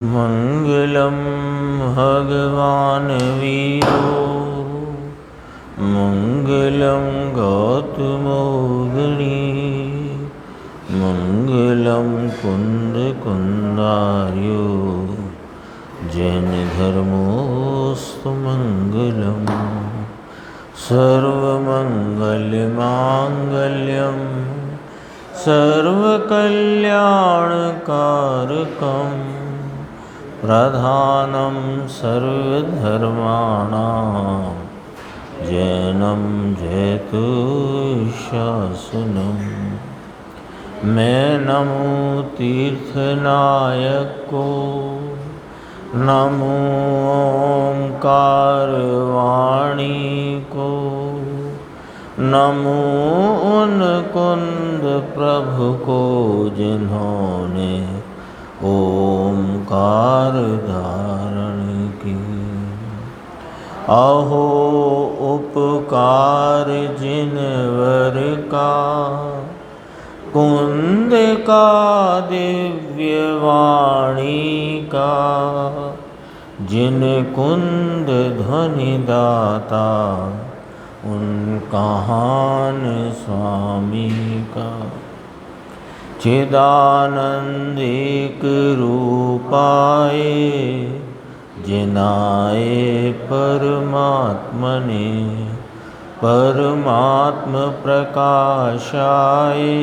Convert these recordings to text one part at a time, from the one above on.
मंगलम भगवान वीरो मंगलम गौतमोगिनी मंगलम कुंद कुंदार्यो जैन धर्मोस्तु मंगलम सर्वमंगलमांगल्यम सर्वकल्याणकारकम प्रधानं सर्वधर्माणां जैनं जयतु शासनम्। मैं नमो तीर्थनायक को, नमो ओंकार वाणी को, नमो उन कुंद प्रभु को जिन्होंने ओंकार धारण की। अहो उपकार जिनवर का, कुंद का दिव्य वाणी का, जिन कुंद ध्वनि दाता उन कहान स्वामी का। चिदानंदिक रूपाए जिनाए परमात्मने, परमात्म प्रकाशाए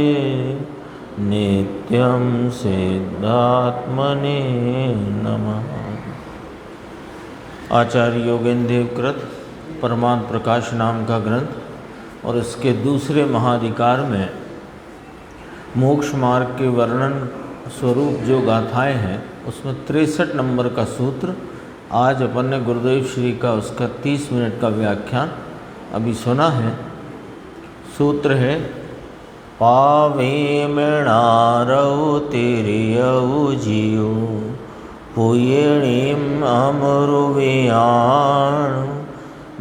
नित्यं सिद्धात्मने नमः। आचार्य योगेंद्र देव कृत परमात्म प्रकाश नाम का ग्रंथ और इसके दूसरे महाधिकार में मोक्ष मार्ग के वर्णन स्वरूप जो गाथाएं हैं उसमें 63 नंबर का सूत्र आज अपन ने गुरुदेव श्री का उसका 30 मिनट का व्याख्यान अभी सुना है। सूत्र है पावे मृणारौ तिर्यौ जियो पुयणीम अमरुवियाण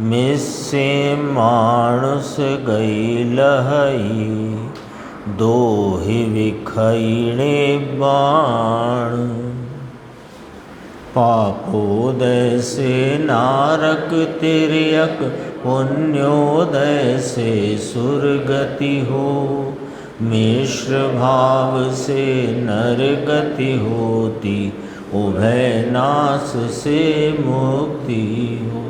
मिस्से मानुस गई लहई दोहि विखैणे बाण। पापोदय से नारक तिर्यक पुण्योदय से सुरगति हो, मिश्र भाव से नरगति होती उभय नाश से मुक्ति हो।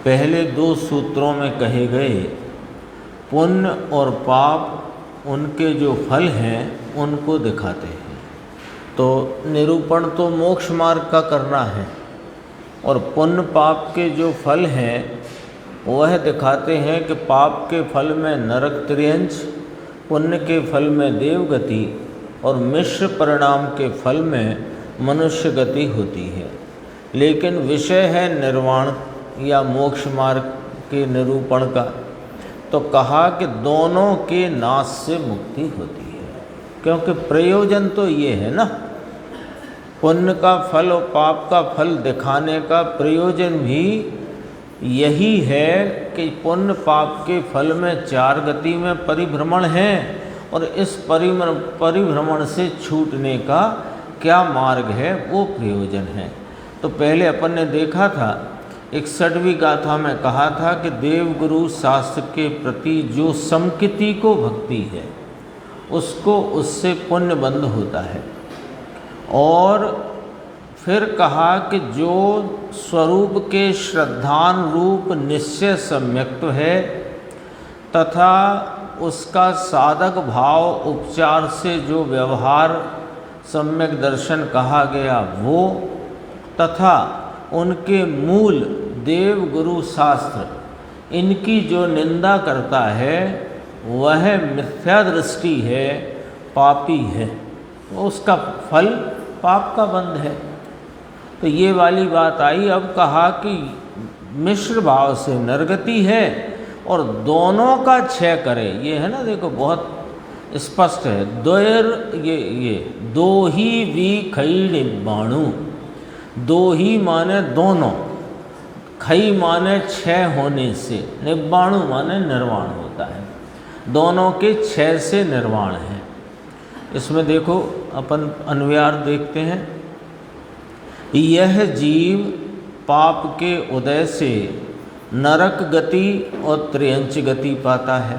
पहले दो सूत्रों में कहे गए पुण्य और पाप उनके जो फल हैं उनको दिखाते हैं। तो निरूपण तो मोक्ष मार्ग का करना है और पुण्य पाप के जो फल हैं वह दिखाते हैं कि पाप के फल में नरक त्रियंच, पुण्य के फल में देवगति और मिश्र परिणाम के फल में मनुष्य गति होती है। लेकिन विषय है निर्वाण या मोक्ष मार्ग के निरूपण का, तो कहा कि दोनों के नाश से मुक्ति होती है। क्योंकि प्रयोजन तो ये है ना, पुण्य का फल और पाप का फल दिखाने का प्रयोजन भी यही है कि पुण्य पाप के फल में 4 गति में परिभ्रमण है और इस परिभ्रमण से छूटने का क्या मार्ग है वो प्रयोजन है। तो पहले अपन ने देखा था 61वीं गाथा में कहा था कि देवगुरु शास्त्र के प्रति जो समकिति को भक्ति है उसको उससे पुण्य बंध होता है। और फिर कहा कि जो स्वरूप के श्रद्धानुरूप निश्चय सम्यक्त्व है तथा उसका साधक भाव उपचार से जो व्यवहार सम्यक दर्शन कहा गया वो, तथा उनके मूल देव गुरु शास्त्र इनकी जो निंदा करता है वह मिथ्या दृष्टि है, पापी है, तो उसका फल पाप का बंध है। तो ये वाली बात आई। अब कहा कि मिश्र भाव से नरगति है और दोनों का क्षय करे। ये है ना, देखो बहुत स्पष्ट है। ये दो ही विखैणे बाणु, दो ही माने दोनों, खई माने क्षय होने से, निब्बाणु माने निर्वाण होता है। दोनों के 6 से निर्वाण है। इसमें देखो अपन अन्वयार देखते हैं। यह जीव पाप के उदय से नरक गति और त्रियंच गति पाता है,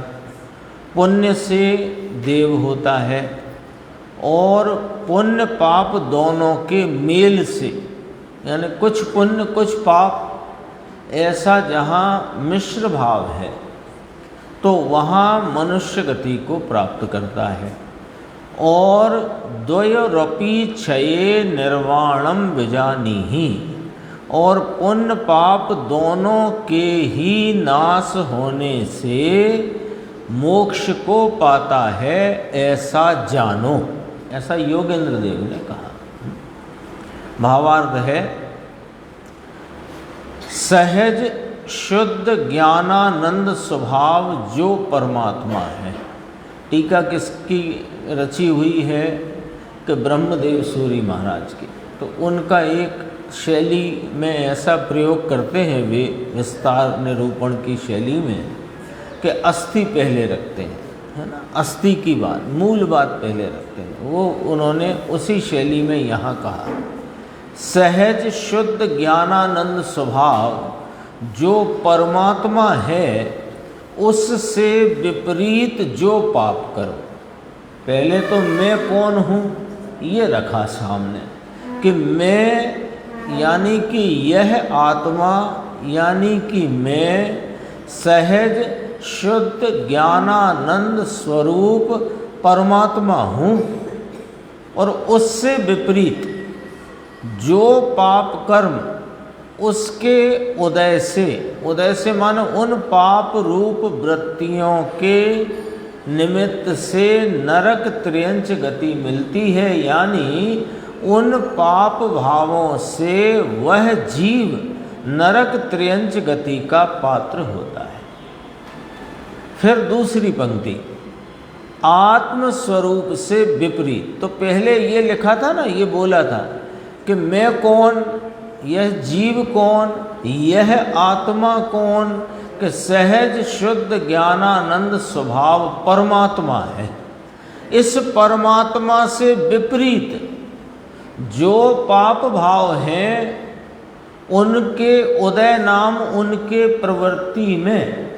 पुण्य से देव होता है, और पुण्य पाप दोनों के मेल से, यानी कुछ पुण्य कुछ पाप, ऐसा जहाँ मिश्र भाव है तो वहाँ मनुष्य गति को प्राप्त करता है। और द्वयोरपि क्षये निर्वाणम विजानीहि, और पुण्य पाप दोनों के ही नाश होने से मोक्ष को पाता है, ऐसा जानो, ऐसा योगेंद्र देव ने कहा। भावार्थ है, सहज शुद्ध ज्ञानानंद स्वभाव जो परमात्मा है। टीका किसकी रची हुई है कि ब्रह्मदेव सूरी महाराज की। तो उनका एक शैली में ऐसा प्रयोग करते हैं वे, विस्तार निरूपण की शैली में, कि अस्थि पहले रखते हैं, है ना, अस्थि की बात, मूल बात पहले रखते हैं। वो उन्होंने उसी शैली में यहाँ कहा, सहज शुद्ध ज्ञानानंद स्वभाव जो परमात्मा है, उससे विपरीत जो पाप करो। पहले तो मैं कौन हूँ ये रखा सामने, कि मैं यानी कि यह आत्मा, यानी कि मैं सहज शुद्ध ज्ञानानंद स्वरूप परमात्मा हूँ, और उससे विपरीत जो पाप कर्म उसके उदय से माने उन पाप रूप वृत्तियों के निमित्त से नरक त्रियंच गति मिलती है, यानी उन पाप भावों से वह जीव नरक त्रियंच गति का पात्र होता है। फिर दूसरी पंक्ति, आत्म स्वरूप से विपरीत। तो पहले ये लिखा था ना, ये बोला था कि मैं कौन, यह जीव कौन, यह आत्मा कौन, कि सहज शुद्ध ज्ञानानंद स्वभाव परमात्मा है। इस परमात्मा से विपरीत जो पाप भाव हैं उनके उदय नाम उनके प्रवृत्ति में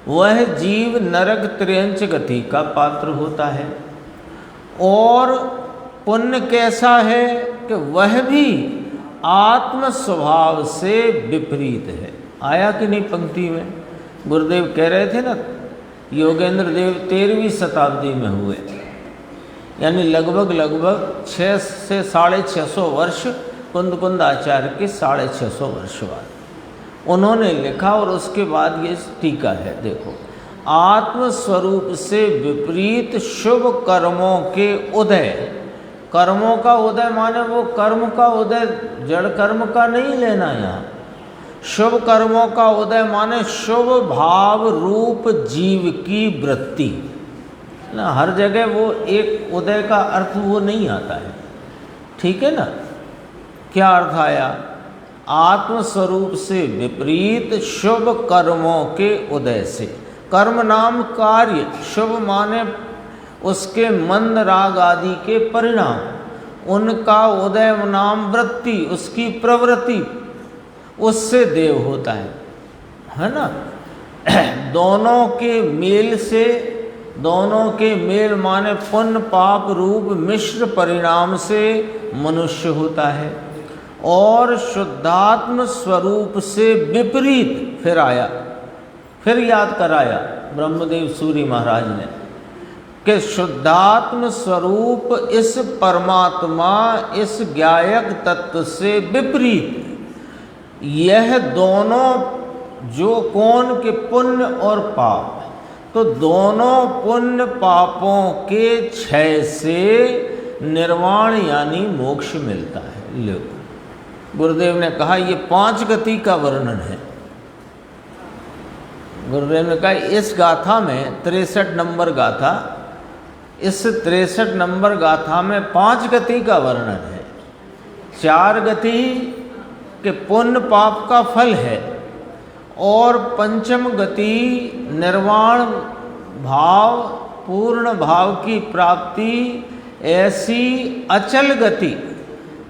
वह जीव नरक त्रियंच गति का पात्र होता है। और पुण्य कैसा है कि वह भी आत्म स्वभाव से विपरीत है। आया कि नहीं पंक्ति में? गुरुदेव कह रहे थे ना, योगेंद्र देव 13वीं शताब्दी में हुए, यानी लगभग 6 से 650 वर्ष कुंद आचार्य के 650 वर्ष बाद उन्होंने लिखा। और उसके बाद ये टीका है, देखो, आत्म स्वरूप से विपरीत शुभ कर्मों के उदय। कर्मों का उदय माने वो कर्म का उदय जड़ कर्म का नहीं लेना यहाँ। शुभ कर्मों का उदय माने शुभ भाव रूप जीव की वृत्ति ना। हर जगह वो एक उदय का अर्थ वो नहीं आता है, ठीक है ना। क्या अर्थ आया? आत्म स्वरूप से विपरीत शुभ कर्मों के उदय से। कर्म नाम कार्य, शुभ माने उसके मंद राग आदि के परिणाम, उनका उदय नाम वृत्ति, उसकी प्रवृत्ति, उससे देव होता है ना। दोनों के मेल से, दोनों के मेल माने पुण्य पाप रूप मिश्र परिणाम से मनुष्य होता है। और शुद्धात्म स्वरूप से विपरीत फिर आया, फिर याद कराया ब्रह्मदेव सूरी महाराज ने कि शुद्धात्म स्वरूप इस परमात्मा, इस ज्ञायक तत्व से विपरीत यह दोनों जो कौन के पुण्य और पाप, तो दोनों पुण्य पापों के क्षय से निर्वाण यानी मोक्ष मिलता है। लो, गुरुदेव ने कहा ये 5 गति का वर्णन है। गुरुदेव ने कहा इस गाथा में 63 नंबर गाथा, इस 63 नंबर गाथा में 5 गति का वर्णन है। 4 गति के पुण्य पाप का फल है, और 5म गति निर्वाण भाव, पूर्ण भाव की प्राप्ति ऐसी अचल गति,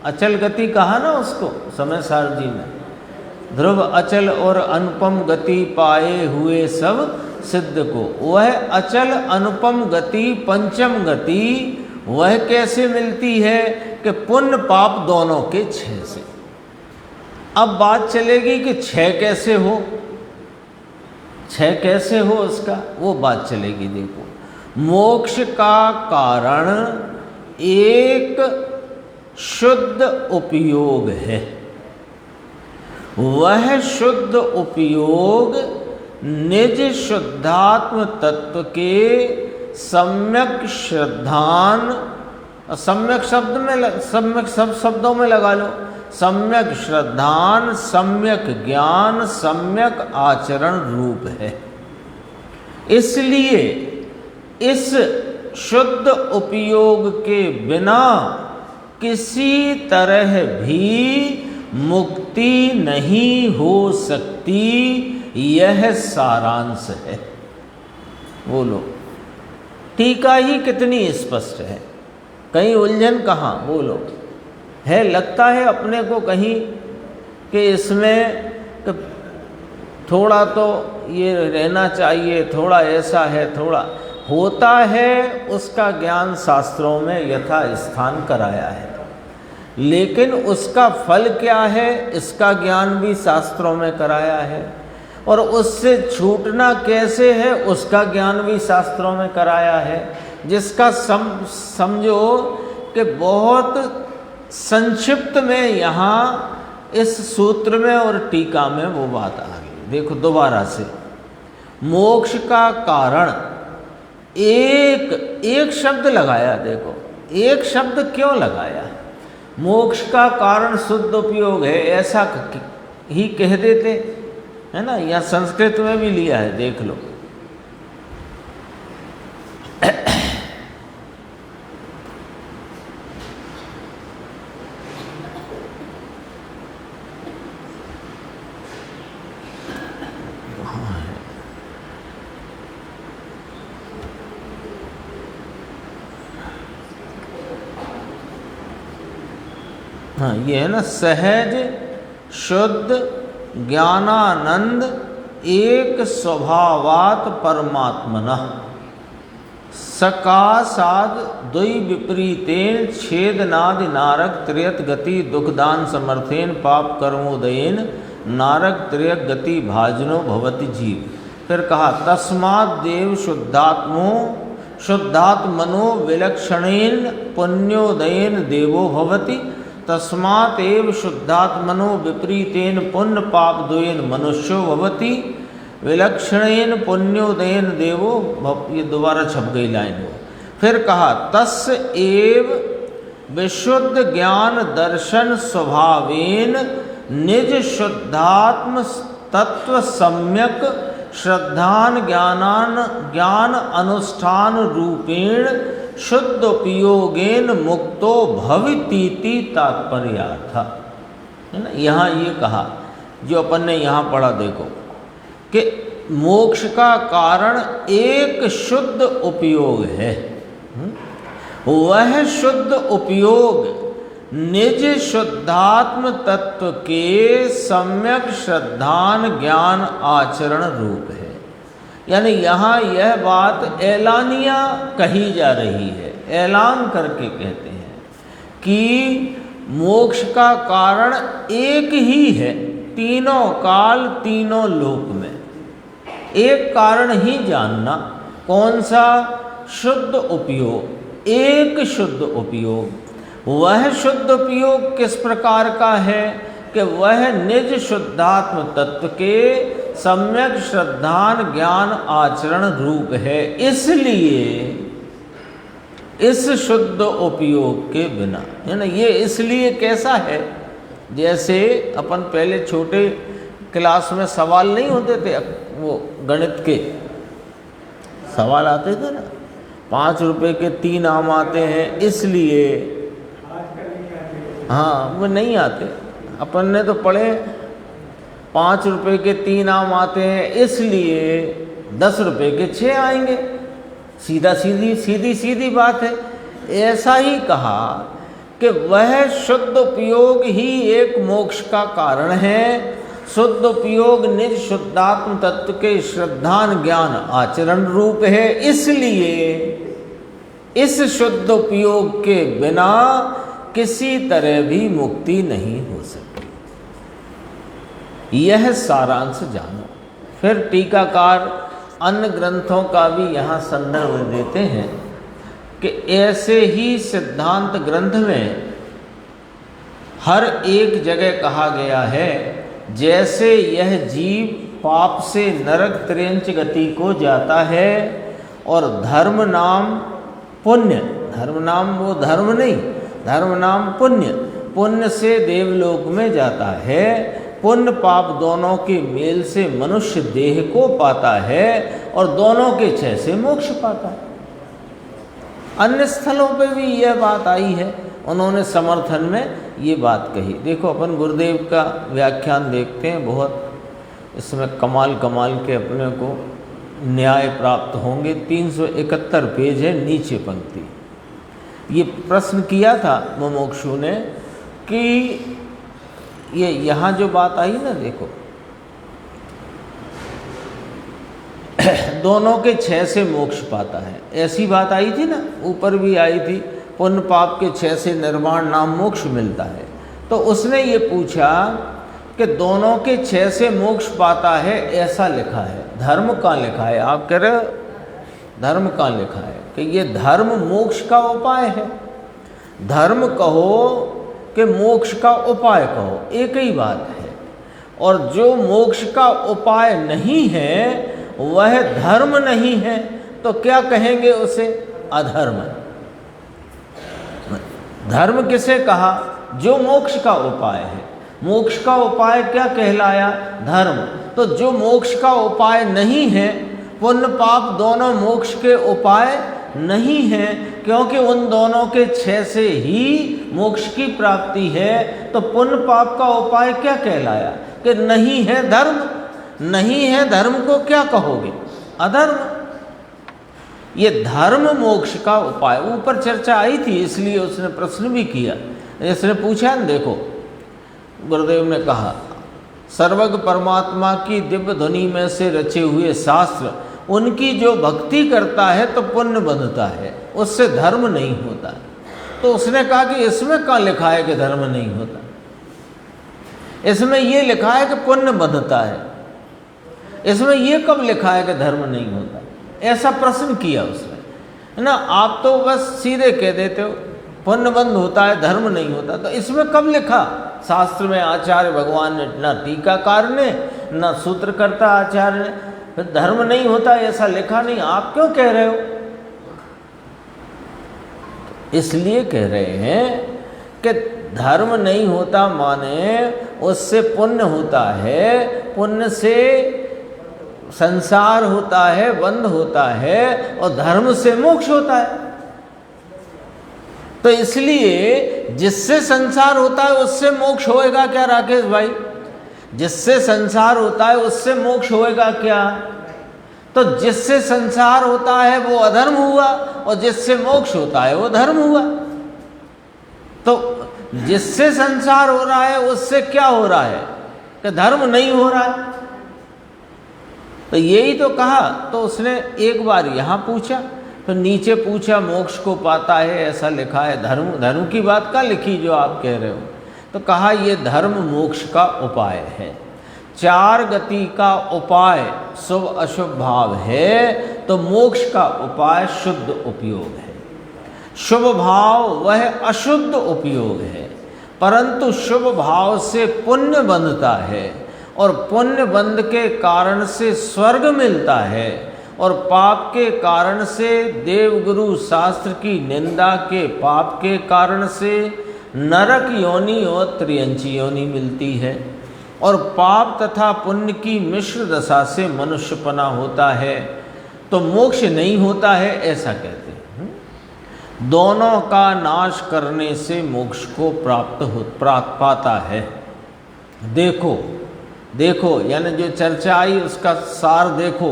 अचल गति कहा ना उसको समय सार जी ने, ध्रुव अचल और अनुपम गति पाए हुए सब सिद्ध को, वह अचल अनुपम गति पंचम गति वह कैसे मिलती है कि पुण्य पाप दोनों के क्षय से। अब बात चलेगी कि क्षय कैसे हो, क्षय कैसे हो उसका, वो बात चलेगी। देखो, मोक्ष का कारण एक शुद्ध उपयोग है, वह शुद्ध उपयोग निज शुद्धात्म तत्व के सम्यक श्रद्धान, सम्यक शब्द में, सम्यक सब शब्दों में लगा लो, सम्यक श्रद्धान, सम्यक ज्ञान, सम्यक आचरण रूप है। इसलिए इस शुद्ध उपयोग के बिना किसी तरह भी मुक्ति नहीं हो सकती, यह सारांश है। बोलो, टीका ही कितनी स्पष्ट है, कहीं उलझन कहाँ? बोलो, है लगता है अपने को कहीं कि इसमें थोड़ा तो ये रहना चाहिए, थोड़ा ऐसा है, थोड़ा होता है, उसका ज्ञान शास्त्रों में यथा स्थान कराया है, लेकिन उसका फल क्या है इसका ज्ञान भी शास्त्रों में कराया है, और उससे छूटना कैसे है उसका ज्ञान भी शास्त्रों में कराया है, जिसका समझो कि बहुत संक्षिप्त में यहाँ इस सूत्र में और टीका में वो बात आ गई। देखो दोबारा से, मोक्ष का कारण एक शब्द लगाया। देखो, एक शब्द क्यों लगाया? मोक्ष का कारण शुद्ध उपयोग है, ऐसा ही कह देते, है ना। यहाँ संस्कृत में भी लिया है, देख लो। हाँ, ये है ना, सहज शुद्ध ज्ञानानंद एक स्वभावात परमात्मनः सकाशाद द्वि विपरीतेन छेदनादि नारक त्रयत गति दुखदान समर्थेन पाप कर्मोदयेन नारक त्रयक गति भाजनो भवति जीव। फिर कहा, तस्माद् देव शुद्धात्मनो विलक्षणेन पुण्योदयेन देवो भवति, तस्मात् एव शुद्धात्मनो विपरीतेन पुण्य पाप द्वयेन मनुष्यो भवति, विलक्षणेन पुण्योदयेन देवो। ये दोबारा छप गई लाइन वो। फिर कहा, तस् एव विशुद्ध ज्ञान दर्शन स्वभावेन निज शुद्धात्म तत्व सम्यक श्रद्धान ज्ञान अनुष्ठान रूपेण शुद्ध उपयोगेन मुक्तो भवितीति तात्पर्यार्थ, है ना। यहाँ ये कहा जो अपन ने यहाँ पढ़ा, देखो कि मोक्ष का कारण एक शुद्ध उपयोग है, वह शुद्ध उपयोग निज शुद्धात्म तत्व के सम्यक श्रद्धान ज्ञान आचरण रूप है। यानी यहाँ यह बात ऐलानिया कही जा रही है, ऐलान करके कहते हैं कि मोक्ष का कारण एक ही है, तीनों काल तीनों लोक में एक कारण ही जानना। कौन सा? शुद्ध उपयोग, एक शुद्ध उपयोग। वह शुद्ध उपयोग किस प्रकार का है कि वह निज शुद्धात्म तत्व के सम्यक श्रद्धान ज्ञान आचरण रूप है। इसलिए इस शुद्ध उपयोग के बिना, है ना। ये इसलिए कैसा है, जैसे अपन पहले छोटे क्लास में सवाल नहीं होते थे, वो गणित के सवाल आते थे ना, 5 रुपए के 3 आम आते हैं, इसलिए हाँ वो नहीं आते। अपन ने तो पढ़े 5 रुपए के 3 आम आते हैं, इसलिए 10 रुपए के 6 आएंगे। सीधी बात है। ऐसा ही कहा कि वह शुद्ध उपयोग ही एक मोक्ष का कारण है। शुद्ध उपयोग निज शुद्धात्म तत्व के श्रद्धान ज्ञान आचरण रूप है, इसलिए इस शुद्ध उपयोग के बिना किसी तरह भी मुक्ति नहीं हो सकती। यह सारांश जानो। फिर टीकाकार अन्य ग्रंथों का भी यहाँ संदर्भ देते हैं कि ऐसे ही सिद्धांत ग्रंथ में हर एक जगह कहा गया है, जैसे यह जीव पाप से नरक त्रेंच गति को जाता है और धर्म नाम पुण्य, धर्म नाम वो धर्म नहीं, धर्म नाम पुण्य, पुण्य से देवलोक में जाता है, पुण्य पाप दोनों के मेल से मनुष्य देह को पाता है और दोनों के क्षय से मोक्ष पाता है। अन्य स्थलों पे भी यह बात आई है, उन्होंने समर्थन में ये बात कही। देखो अपन गुरुदेव का व्याख्यान देखते हैं, बहुत इसमें कमाल के अपने को न्याय प्राप्त होंगे। 371 पेज है, नीचे पंक्ति। ये प्रश्न किया था मुमुक्षु ने कि ये यहाँ जो बात आई ना, देखो दोनों के क्षय से मोक्ष पाता है, ऐसी बात आई थी ना, ऊपर भी आई थी, पुण्य पाप के क्षय से निर्वाण नाम मोक्ष मिलता है। तो उसने ये पूछा कि दोनों के क्षय से मोक्ष पाता है, ऐसा लिखा है, धर्म कहाँ लिखा है? आप कह रहे हो धर्म कहाँ लिखा है? कि ये धर्म मोक्ष का उपाय है। धर्म कहो कि मोक्ष का उपाय कहो, एक ही बात है। और जो मोक्ष का उपाय नहीं है वह धर्म नहीं है, तो क्या कहेंगे उसे? अधर्म। धर्म किसे कहा? जो मोक्ष का उपाय है। मोक्ष का उपाय क्या कहलाया? धर्म। तो जो मोक्ष का उपाय नहीं है, पुण्य पाप दोनों मोक्ष के उपाय नहीं है, क्योंकि उन दोनों के क्षय से ही मोक्ष की प्राप्ति है। तो पुण्य पाप का उपाय क्या कहलाया? कि नहीं है धर्म। नहीं है धर्म को क्या कहोगे? अधर्म। ये धर्म मोक्ष का उपाय, ऊपर चर्चा आई थी, इसलिए उसने प्रश्न भी किया। इसने पूछा न, देखो गुरुदेव ने कहा सर्वज्ञ परमात्मा की दिव्य ध्वनि में से रचे हुए शास्त्र, उनकी जो भक्ति करता है तो पुण्य बंधता है, उससे धर्म नहीं होता। तो उसने कहा कि इसमें कहाँ लिखा है कि धर्म नहीं होता? इसमें ये लिखा है कि पुण्य बंधता है, इसमें ये कब लिखा है कि धर्म नहीं होता? ऐसा प्रश्न किया उसने, है ना। आप तो बस सीधे कह देते हो पुण्य बंध होता है, धर्म नहीं होता। तो इसमें कब लिखा? शास्त्र में आचार्य भगवान ने, ना टीकाकार ने, ना सूत्रकर्ता आचार्य ने, धर्म नहीं होता ऐसा लिखा नहीं। आप क्यों कह रहे हो? इसलिए कह रहे हैं कि धर्म नहीं होता माने उससे पुण्य होता है, पुण्य से संसार होता है, बंध होता है, और धर्म से मोक्ष होता है। तो इसलिए जिससे संसार होता है उससे मोक्ष होएगा क्या राकेश भाई? जिससे संसार होता है उससे मोक्ष होएगा क्या? तो जिससे संसार होता है वो अधर्म हुआ, और जिससे मोक्ष होता है वो धर्म हुआ। तो जिससे संसार हो रहा है उससे क्या हो रहा है? कि धर्म नहीं हो रहा है। तो यही तो कहा। तो उसने एक बार यहाँ पूछा, तो नीचे पूछा मोक्ष को पाता है ऐसा लिखा है, धर्म धर्म की बात का लिखी जो आप कह रहे हो। तो कहा ये धर्म मोक्ष का उपाय है, चार गति का उपाय शुभ अशुभ भाव है, तो मोक्ष का उपाय शुद्ध उपयोग है। शुभ भाव वह अशुद्ध उपयोग है, परंतु शुभ भाव से पुण्य बंधता है, और पुण्य बंध के कारण से स्वर्ग मिलता है, और पाप के कारण से देवगुरु शास्त्र की निंदा के पाप के कारण से नरक योनि और त्रियंची योनि मिलती है, और पाप तथा पुण्य की मिश्र दशा से मनुष्यपना होता है। तो मोक्ष नहीं होता है ऐसा कहते हैं। दोनों का नाश करने से मोक्ष को प्राप्त पाता है। देखो यानी जो चर्चा आई उसका सार देखो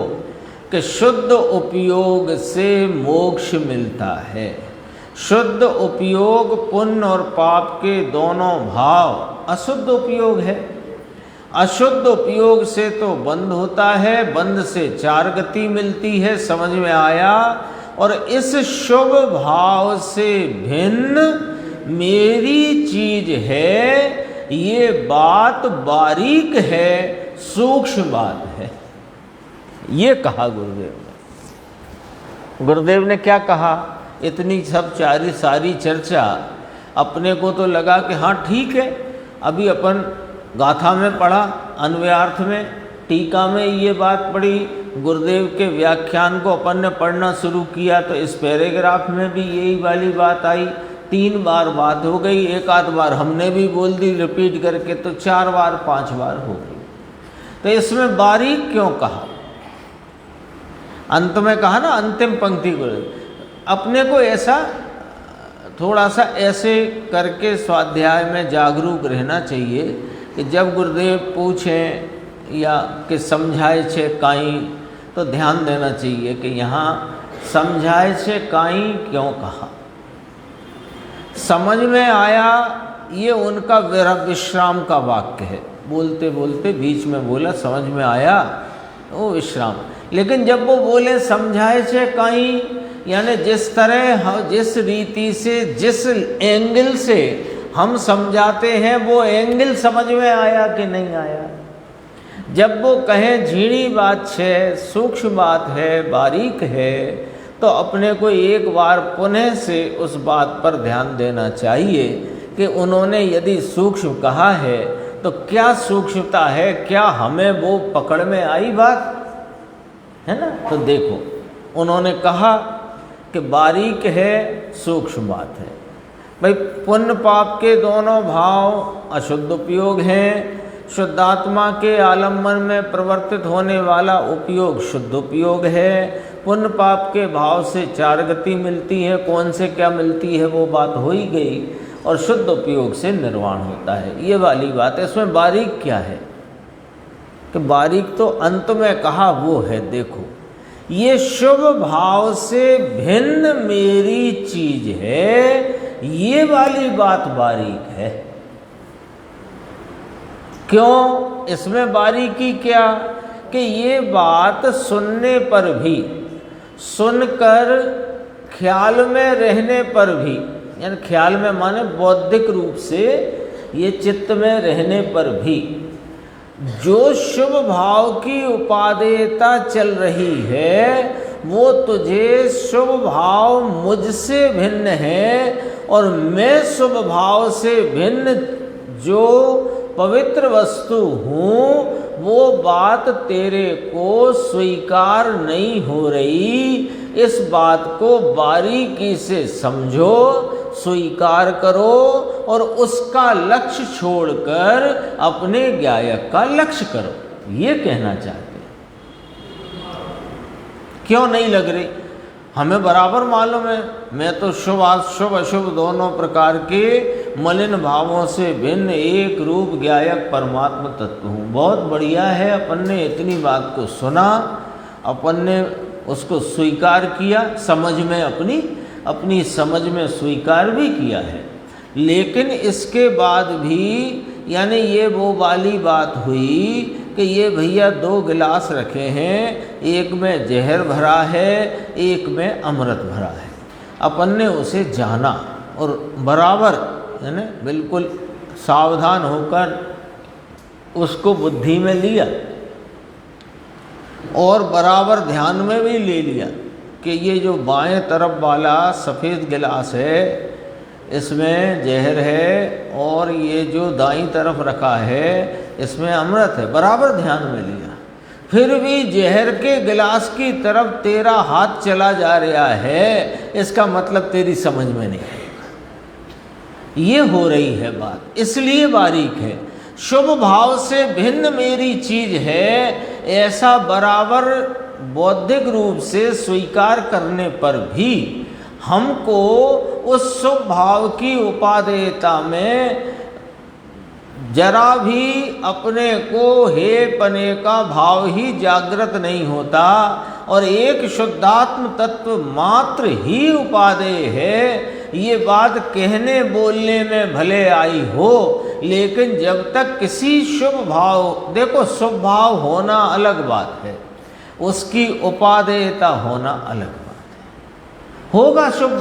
कि शुद्ध उपयोग से मोक्ष मिलता है। शुद्ध उपयोग पुण्य और पाप के दोनों भाव, अशुद्ध उपयोग है। अशुद्ध उपयोग से तो बंध होता है, बंध से 4 गति मिलती है, समझ में आया। और इस शुभ भाव से भिन्न मेरी चीज है, ये बात बारीक है, सूक्ष्म बात है, ये कहा गुरुदेव ने। गुरुदेव ने क्या कहा? इतनी सब सारी चर्चा, अपने को तो लगा कि हाँ ठीक है, अभी अपन गाथा में पढ़ा, अन्वयार्थ में, टीका में ये बात पढ़ी, गुरुदेव के व्याख्यान को अपन ने पढ़ना शुरू किया तो इस पैराग्राफ में भी यही वाली बात आई। 3 बार बात हो गई, एक आध बार हमने भी बोल दी रिपीट करके, तो 4 बार 5 बार हो गई। तो इसमें बारीक क्यों कहा? अंत में कहा ना, अंतिम पंक्ति को अपने को ऐसा थोड़ा सा ऐसे करके स्वाध्याय में जागरूक रहना चाहिए कि जब गुरुदेव पूछें या कि समझाए छे काई, तो ध्यान देना चाहिए कि यहाँ समझाए छे काई क्यों कहा। समझ में आया, ये उनका विश्राम का वाक्य है। बोलते बोलते बीच में बोला समझ में आया, वो विश्राम। लेकिन जब वो बोले समझाए छे काई, यानी जिस तरह, जिस रीति से, जिस एंगल से हम समझाते हैं, वो एंगल समझ में आया कि नहीं आया। जब वो कहें झीणी बात है, सूक्ष्म बात है, बारीक है, तो अपने को एक बार पुनः से उस बात पर ध्यान देना चाहिए कि उन्होंने यदि सूक्ष्म कहा है तो क्या सूक्ष्मता है, क्या हमें वो पकड़ में आई बात है ना। तो देखो, उन्होंने कहा कि बारीक है, सूक्ष्म बात है। भाई पुण्य पाप के दोनों भाव अशुद्ध उपयोग हैं। शुद्धात्मा के आलम्बन में प्रवर्तित होने वाला उपयोग शुद्ध उपयोग है। पुण्य पाप के भाव से 4 गति मिलती है, कौन से क्या मिलती है वो बात हो ही गई, और शुद्ध उपयोग से निर्वाण होता है, ये वाली बात है। इसमें बारीक क्या है कि बारीक तो अंत में कहा वो है, देखो ये शुभ भाव से भिन्न मेरी चीज है, ये वाली बात बारीक है। क्यों? इसमें बारीकी क्या कि ये बात सुनने पर भी, सुनकर ख्याल में रहने पर भी, यानी ख्याल में माने बौद्धिक रूप से ये चित्त में रहने पर भी, जो शुभ भाव की उपादेयता चल रही है वो तुझे शुभ भाव मुझसे भिन्न है, और मैं शुभ भाव से भिन्न जो पवित्र वस्तु हूँ वो बात तेरे को स्वीकार नहीं हो रही। इस बात को बारीकी से समझो, स्वीकार करो, और उसका लक्ष्य छोड़कर अपने गायक का लक्ष्य करो, ये कहना चाहते हैं। क्यों नहीं लग रही? हमें बराबर मालूम है, मैं तो शुभ अशुभ दोनों प्रकार के मलिन भावों से भिन्न एक रूप गायक परमात्मा तत्व हूँ। बहुत बढ़िया है, अपन ने इतनी बात को सुना, अपन ने उसको स्वीकार किया, समझ में अपनी समझ में स्वीकार भी किया है। लेकिन इसके बाद भी, यानी ये वो वाली बात हुई कि ये भैया 2 गिलास रखे हैं, एक में जहर भरा है, एक में अमृत भरा है। अपन ने उसे जाना और बराबर, यानी बिल्कुल सावधान होकर उसको बुद्धि में लिया, और बराबर ध्यान में भी ले लिया कि ये जो बाएं तरफ वाला सफ़ेद गिलास है इसमें जहर है, और ये जो दाईं तरफ रखा है इसमें अमृत है। बराबर ध्यान में लिया, फिर भी जहर के गिलास की तरफ तेरा हाथ चला जा रहा है, इसका मतलब तेरी समझ में नहीं आएगा। ये हो रही है बात, इसलिए बारीक है। शुभ भाव से भिन्न मेरी चीज है, ऐसा बराबर बौद्धिक रूप से स्वीकार करने पर भी हमको उस शुभ भाव की उपादेयता में जरा भी अपने को हे पने का भाव ही जागृत नहीं होता, और एक शुद्धात्म तत्व मात्र ही उपादेय है, ये बात कहने बोलने में भले आई हो, लेकिन जब तक किसी शुभ भाव, देखो शुभ भाव होना अलग बात है, उसकी उपादेयता होना अलग बात है। होगा शुभ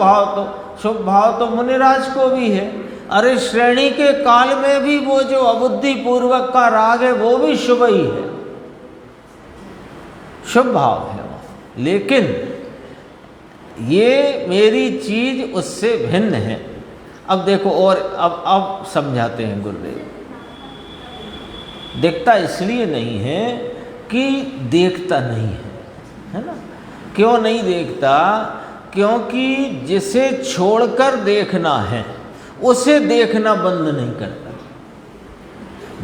भाव तो मुनिराज को भी है। अरे श्रेणी के काल में भी वो जो अबुद्धि पूर्वक का राग है वो भी शुभ ही है, शुभ भाव है वो। लेकिन ये मेरी चीज उससे भिन्न है। अब देखो, और अब समझाते हैं गुरुदेव। देखता इसलिए नहीं है कि देखता नहीं है ना। क्यों नहीं देखता? क्योंकि जिसे छोड़कर देखना है उसे देखना बंद नहीं करता।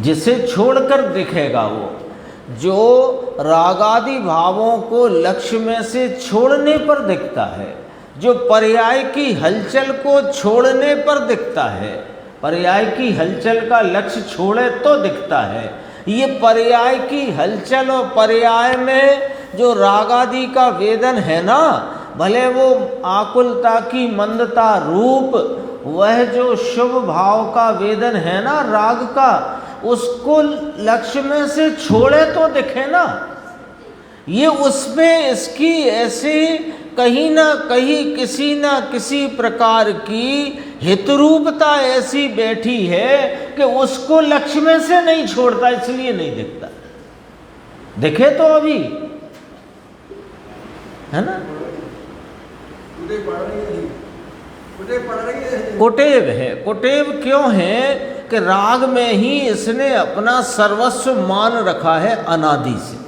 जिसे छोड़कर दिखेगा वो, जो रागादि भावों को लक्ष्य में से छोड़ने पर दिखता है, जो पर्याय की हलचल को छोड़ने पर दिखता है, पर्याय की हलचल का लक्ष्य छोड़े तो दिखता है। ये पर्याय की हलचल और पर्याय में जो रागादि का वेदन है ना, भले वो आकुलता की मंदता रूप, वह जो शुभ भाव का वेदन है ना राग का, उसको लक्ष्य में से छोड़े तो दिखे ना। ये उसमें इसकी ऐसी कहीं ना कहीं किसी ना किसी प्रकार की हितरूपता ऐसी बैठी है कि उसको लक्ष्य में से नहीं छोड़ता, इसलिए नहीं दिखता। दिखे तो अभी है ना। कुटेव है। कुटेव क्यों है कि राग में ही इसने अपना सर्वस्व मान रखा है अनादि से।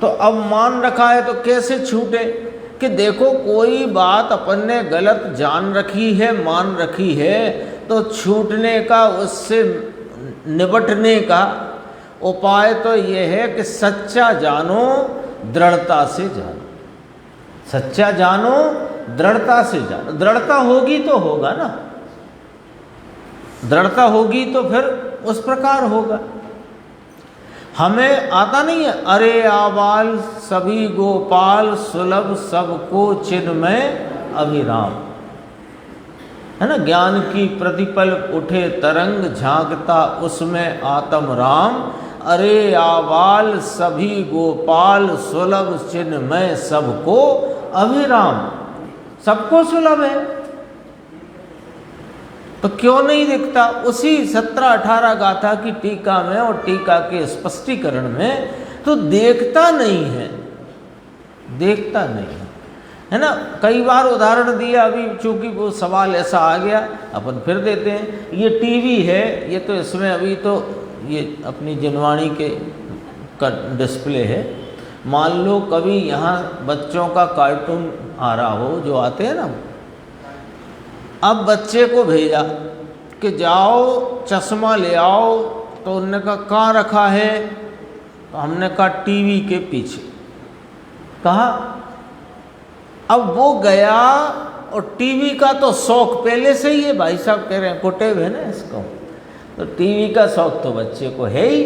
तो अब मान रखा है तो कैसे छूटे? कि देखो, कोई बात अपन ने गलत जान रखी है, मान रखी है, तो छूटने का, उससे निबटने का उपाय तो यह है कि सच्चा जानो, दृढ़ता से जानो। सच्चा जानो, दृढ़ता से जानो। दृढ़ता होगी तो होगा ना, दृढ़ता होगी तो फिर उस प्रकार होगा। हमें आता नहीं है, अरे आबाल सभी गोपाल सुलभ सबको चिन्मय अभिराम, है ना। ज्ञान की प्रतिपल उठे तरंग, झांकता उसमें आत्म राम। अरे आबाल सभी गोपाल सुलभ चिन्मय सबको अभिराम। सबको सुलभ है तो क्यों नहीं दिखता? उसी 17-18 गाथा की टीका में और टीका के स्पष्टीकरण में तो देखता नहीं है, देखता नहीं है ना। कई बार उदाहरण दिया, अभी चूंकि वो सवाल ऐसा आ गया अपन फिर देते हैं। ये टीवी है, ये तो इसमें अभी तो ये अपनी जिनवाणी के का डिस्प्ले है। मान लो कभी यहाँ बच्चों का कार्टून आ रहा हो, जो आते हैं ना, अब बच्चे को भेजा कि जाओ चश्मा ले आओ, तो उन्होंने कहा कहाँ रखा है? तो हमने कहा टीवी के पीछे। कहा, अब वो गया और टीवी का तो शौक पहले से ही है। भाई साहब कह रहे हैं कुटेव है ना इसको, तो टीवी का शौक तो बच्चे को है ही।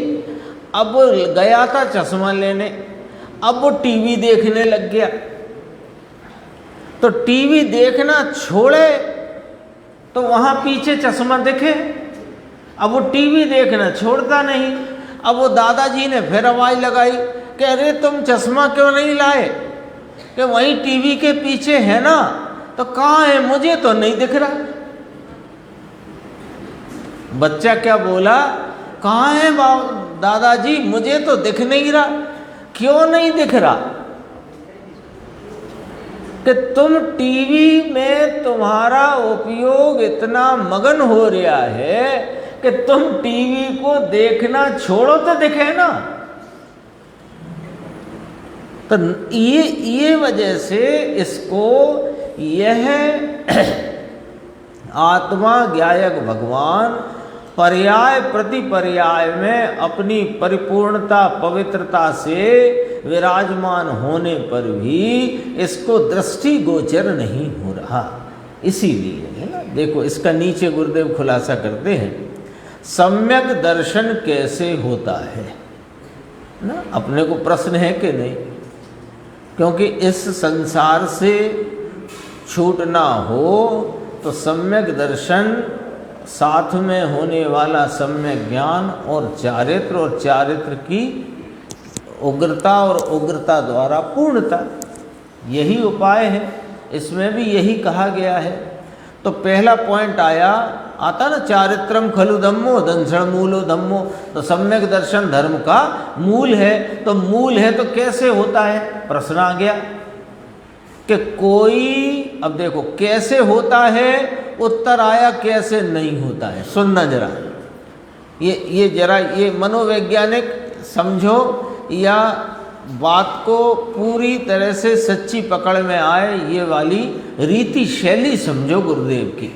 अब वो गया था चश्मा लेने, अब वो टीवी देखने लग गया। तो टीवी देखना छोड़े तो वहाँ पीछे चश्मा दिखे। अब वो टीवी देखना छोड़ता नहीं। अब वो दादाजी ने फिर आवाज़ लगाई कि अरे तुम चश्मा क्यों नहीं लाए? कि वहीं टीवी के पीछे है ना। तो कहाँ है? मुझे तो नहीं दिख रहा। बच्चा क्या बोला? कहाँ है दादाजी, मुझे तो दिख नहीं रहा। क्यों नहीं दिख रहा? कि तुम टीवी में तुम्हारा उपयोग इतना मगन हो रहा है कि तुम टीवी को देखना छोड़ो तो दिखे ना। तो ये वजह से इसको यह आत्मा ज्ञायक भगवान पर्याय प्रति पर्याय में अपनी परिपूर्णता पवित्रता से विराजमान होने पर भी इसको दृष्टि गोचर नहीं हो रहा। इसीलिए है ना, देखो इसका नीचे गुरुदेव खुलासा करते हैं, सम्यक दर्शन कैसे होता है ना। अपने को प्रश्न है कि नहीं? क्योंकि इस संसार से छूटना हो तो सम्यक दर्शन साथ में होने वाला सम्यक ज्ञान और चारित्र की उग्रता और उग्रता द्वारा पूर्णता, यही उपाय है। इसमें भी यही कहा गया है। तो पहला पॉइंट आता ना, चारित्रम खलु धम्मो दंसण मूलो धम्मो। तो सम्यक दर्शन धर्म का मूल है। तो मूल है तो कैसे होता है, प्रश्न आ गया कि कोई, अब देखो कैसे होता है, उत्तर आया कैसे नहीं होता है। सुनना जरा, ये जरा ये मनोवैज्ञानिक समझो, या बात को पूरी तरह से सच्ची पकड़ में आए, ये वाली रीति शैली समझो गुरुदेव की।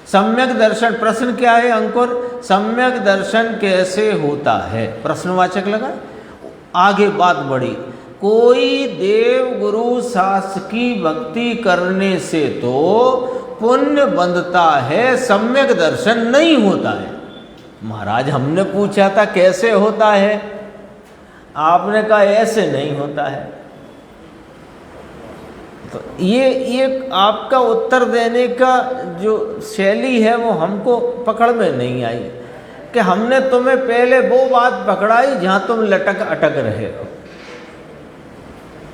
सम्यक दर्शन, प्रश्न क्या है अंकुर, सम्यक दर्शन कैसे होता है, प्रश्नवाचक लगा। आगे बात बढ़ी, कोई देव गुरु शास्त्र की भक्ति करने से तो पुण्य बंधता है, सम्यक दर्शन नहीं होता है। महाराज हमने पूछा था कैसे होता है, आपने कहा ऐसे नहीं होता है। तो ये आपका उत्तर देने का जो शैली है वो हमको पकड़ में नहीं आई, कि हमने तुम्हें पहले वो बात पकड़ाई जहाँ तुम लटक अटक रहे हो।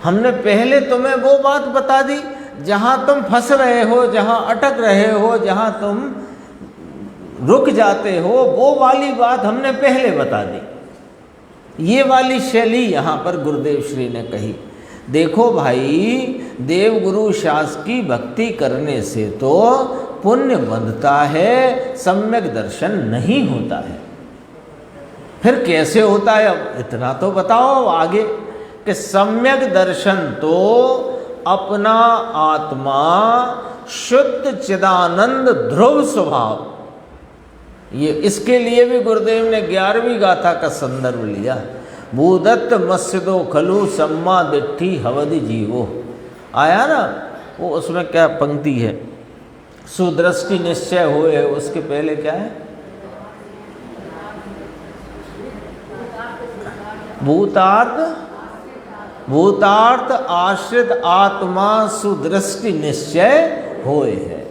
हमने पहले तुम्हें वो बात बता दी जहाँ तुम फंस रहे हो, जहाँ अटक रहे हो, जहाँ तुम रुक जाते हो, वो वाली बात हमने पहले बता दी। ये वाली शैली यहाँ पर गुरुदेव श्री ने कही। देखो भाई, देव गुरु शास्त्र की भक्ति करने से तो पुण्य बंधता है, सम्यक दर्शन नहीं होता है। फिर कैसे होता है, अब इतना तो बताओ आगे, कि सम्यक दर्शन तो अपना आत्मा शुद्ध चिदानंद ध्रुव स्वभाव, ये इसके लिए भी गुरुदेव ने 11वीं गाथा का संदर्भ लिया। भूदत्त मस्जिदो खलु सम्मा दिट्ठी हवदि जीवो, आया ना वो, उसमें क्या पंक्ति है, सुदृष्टि निश्चय होए, उसके पहले क्या है, भूतार्थ आश्रित आत्मा सुदृष्टि निश्चय होए है।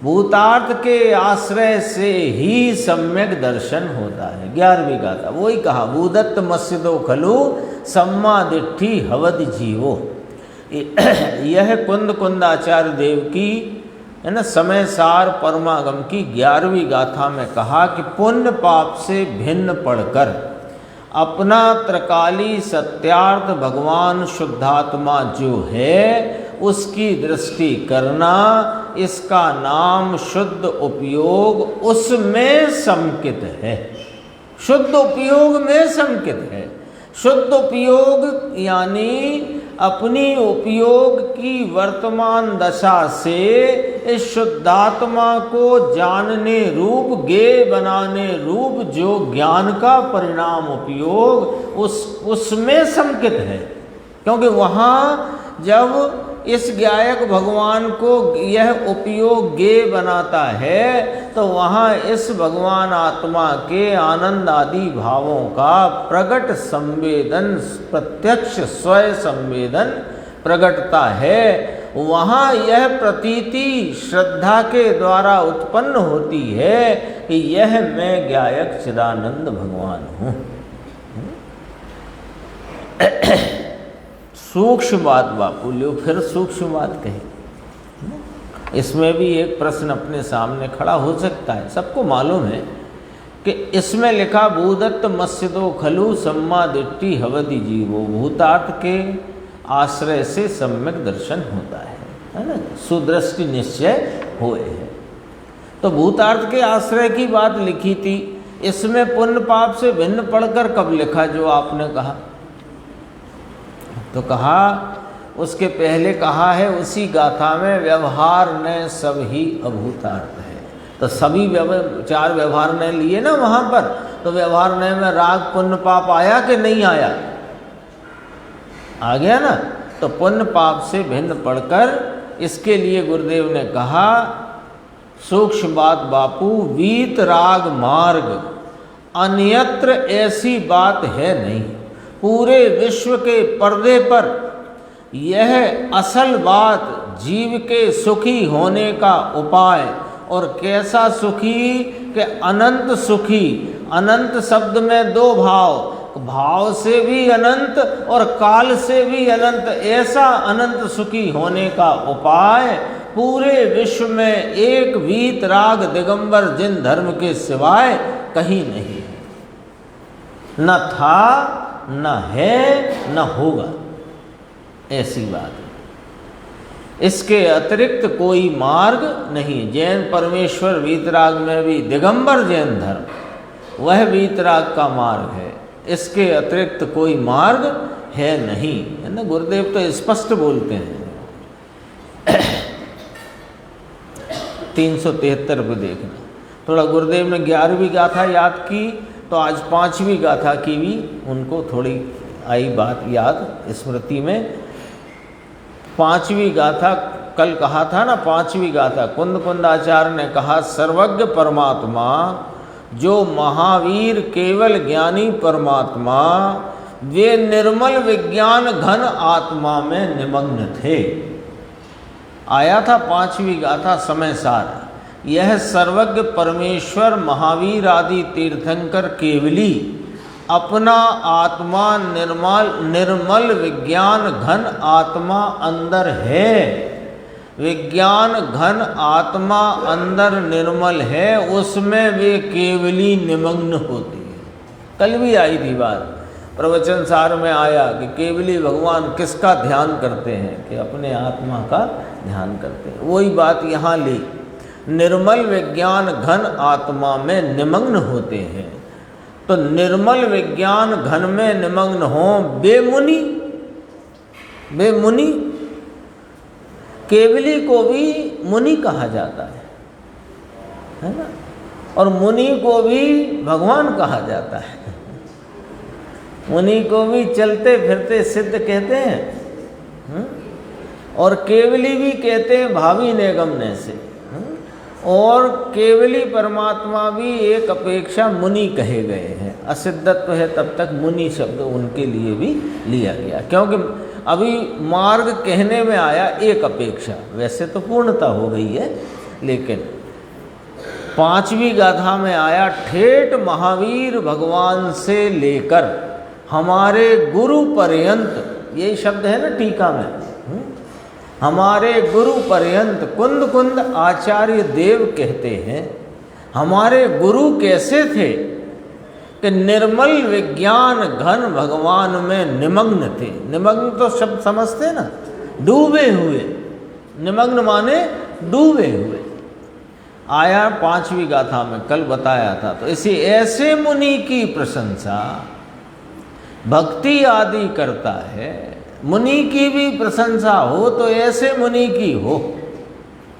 भूतार्थ के आश्रय से ही सम्यक दर्शन होता है। 11वीं गाथा वही कहा, भूदत्त मस्जिदो खलु सम्मा दिट्ठी हवदि जीवो। यह कुंदाचार्य देव की है ना समय सार परमागम की 11वीं गाथा में कहा कि पुण्य पाप से भिन्न पढ़कर अपना त्रिकाली सत्यार्थ भगवान शुद्धात्मा जो है उसकी दृष्टि करना, इसका नाम शुद्ध उपयोग उसमें संकित है। शुद्ध उपयोग में संकित है। शुद्ध उपयोग यानी अपनी उपयोग की वर्तमान दशा से इस शुद्धात्मा को जानने रूप, ज्ञेय बनाने रूप जो ज्ञान का परिणाम उपयोग उसमें संकित है। क्योंकि वहाँ जब इस ज्ञायक भगवान को यह उपयोग ज्ञेय बनाता है तो वहाँ इस भगवान आत्मा के आनंद आदि भावों का प्रकट संवेदन, प्रत्यक्ष स्वयं संवेदन प्रकटता है। वहाँ यह प्रतीति श्रद्धा के द्वारा उत्पन्न होती है कि यह मैं ज्ञायक चिदानंद भगवान हूँ। सूक्ष्म बात बापू लो, फिर सूक्ष्म बात कही। इसमें भी एक प्रश्न अपने सामने खड़ा हो सकता है। सबको मालूम है कि इसमें लिखा भूदत्त मस्जिदो खलु सम्मा दिट्ठी हवदि जीवो, भूतार्थ के आश्रय से सम्यक दर्शन होता है ना, सुदृष्टि निश्चय होए है। तो भूतार्थ के आश्रय की बात लिखी थी, इसमें पुण्य पाप से भिन्न पढ़कर कब लिखा जो आपने कहा? तो कहा उसके पहले कहा है उसी गाथा में, व्यवहार ने सब ही अभूतार्थ है। तो सभी चार व्यवहार ने लिए ना वहाँ पर, तो व्यवहार ने में राग पुण्य पाप आया कि नहीं आया? आ गया ना। तो पुण्य पाप से भिन्न पढ़कर इसके लिए गुरुदेव ने कहा, सूक्ष्म बात बापू, वीत राग मार्ग अन्यत्र ऐसी बात है नहीं। पूरे विश्व के पर्दे पर यह असल बात जीव के सुखी होने का उपाय और कैसा सुखी कि अनंत सुखी। अनंत शब्द में दो भाव, भाव से भी अनंत और काल से भी अनंत। ऐसा अनंत सुखी होने का उपाय पूरे विश्व में एक वीतराग दिगंबर जिन धर्म के सिवाय कहीं नहीं है। न था, न है, न होगा, ऐसी बात है। इसके अतिरिक्त कोई मार्ग नहीं। जैन परमेश्वर वीतराग में भी दिगंबर जैन धर्म वह वीतराग का मार्ग है, इसके अतिरिक्त कोई मार्ग है नहीं, है ना। गुरुदेव तो स्पष्ट बोलते हैं। 373 पे देखना थोड़ा, गुरुदेव ने 11वीं गाथा याद की तो आज 5वीं गाथा की भी उनको थोड़ी आई बात याद स्मृति में। 5वीं गाथा कल कहा था ना, 5वीं गाथा कुंद आचार्य ने कहा, सर्वज्ञ परमात्मा जो महावीर केवल ज्ञानी परमात्मा वे निर्मल विज्ञान घन आत्मा में निमग्न थे। आया था 5वीं गाथा समय सार। यह सर्वज्ञ परमेश्वर महावीर आदि तीर्थंकर केवली अपना आत्मा निर्मल विज्ञान घन आत्मा अंदर है। विज्ञान घन आत्मा अंदर निर्मल है, उसमें वे केवली निमग्न होती है। कल भी आई थी बात, प्रवचन सार में आया कि केवली भगवान किसका ध्यान करते हैं, कि अपने आत्मा का ध्यान करते हैं। वही बात यहाँ ली, निर्मल विज्ञान घन आत्मा में निमग्न होते हैं। तो निर्मल विज्ञान घन में निमग्न हो बेमुनि, केवली को भी मुनि कहा जाता है ना, और मुनि को भी भगवान कहा जाता है। मुनि को भी चलते फिरते सिद्ध कहते हैं, और केवली भी कहते हैं भावी निगमने से। और केवली परमात्मा भी एक अपेक्षा मुनि कहे गए हैं। असिद्धत्व है तब तक मुनि शब्द उनके लिए भी लिया गया, क्योंकि अभी मार्ग कहने में आया एक अपेक्षा, वैसे तो पूर्णता हो गई है, लेकिन 5वीं गाथा में आया ठेठ महावीर भगवान से लेकर हमारे गुरु पर्यंत, यही शब्द है ना टीका में, हमारे गुरु पर्यंत। कुंद आचार्य देव कहते हैं हमारे गुरु कैसे थे कि निर्मल विज्ञान घन भगवान में निमग्न थे। निमग्न तो शब्द समझते ना, डूबे हुए, निमग्न माने डूबे हुए। आया 5वीं गाथा में, कल बताया था। तो इसी ऐसे मुनि की प्रशंसा भक्ति आदि करता है। मुनि की भी प्रशंसा हो तो ऐसे मुनि की हो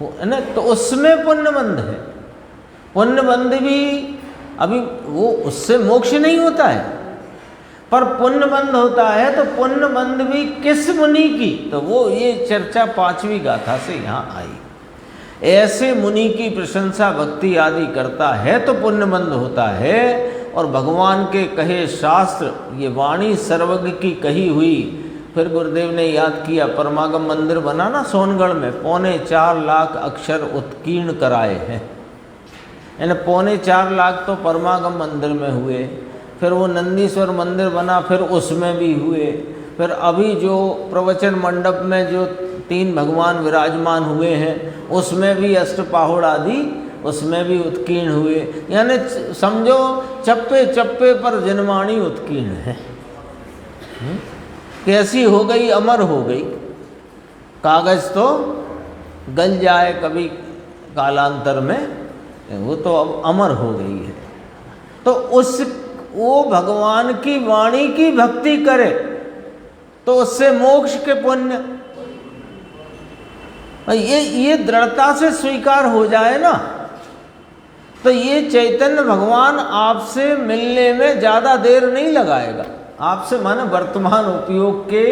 ना, तो उसमें पुण्यबंध है। पुण्यबंध भी अभी वो उससे मोक्ष नहीं होता है, पर पुण्यबंध होता है। तो पुण्यबंध भी किस मुनि की, तो वो ये चर्चा 5वीं गाथा से यहाँ आई। ऐसे मुनि की प्रशंसा भक्ति आदि करता है तो पुण्यबंध होता है। और भगवान के कहे शास्त्र, ये वाणी सर्वज्ञ की कही हुई। फिर गुरुदेव ने याद किया, परमागम मंदिर बना ना सोनगढ़ में, 4.25 लाख अक्षर उत्कीर्ण कराए हैं। यानी 4.25 लाख तो परमागम मंदिर में हुए, फिर वो नंदीश्वर मंदिर बना, फिर उसमें भी हुए, फिर अभी जो प्रवचन मंडप में जो 3 भगवान विराजमान हुए हैं उसमें भी अष्टपाहुड़ आदि उसमें भी उत्कीर्ण हुए। यानी समझो चप्पे चप्पे पर जनवाणी उत्कीर्ण है। कैसी हो गई, अमर हो गई। कागज तो गल जाए कभी कालांतर में, वो तो अब अमर हो गई है। तो वो भगवान की वाणी की भक्ति करे तो उससे मोक्ष के पुण्य, ये दृढ़ता से स्वीकार हो जाए ना, तो ये चैतन्य भगवान आपसे मिलने में ज़्यादा देर नहीं लगाएगा। आपसे माने वर्तमान उपयोग के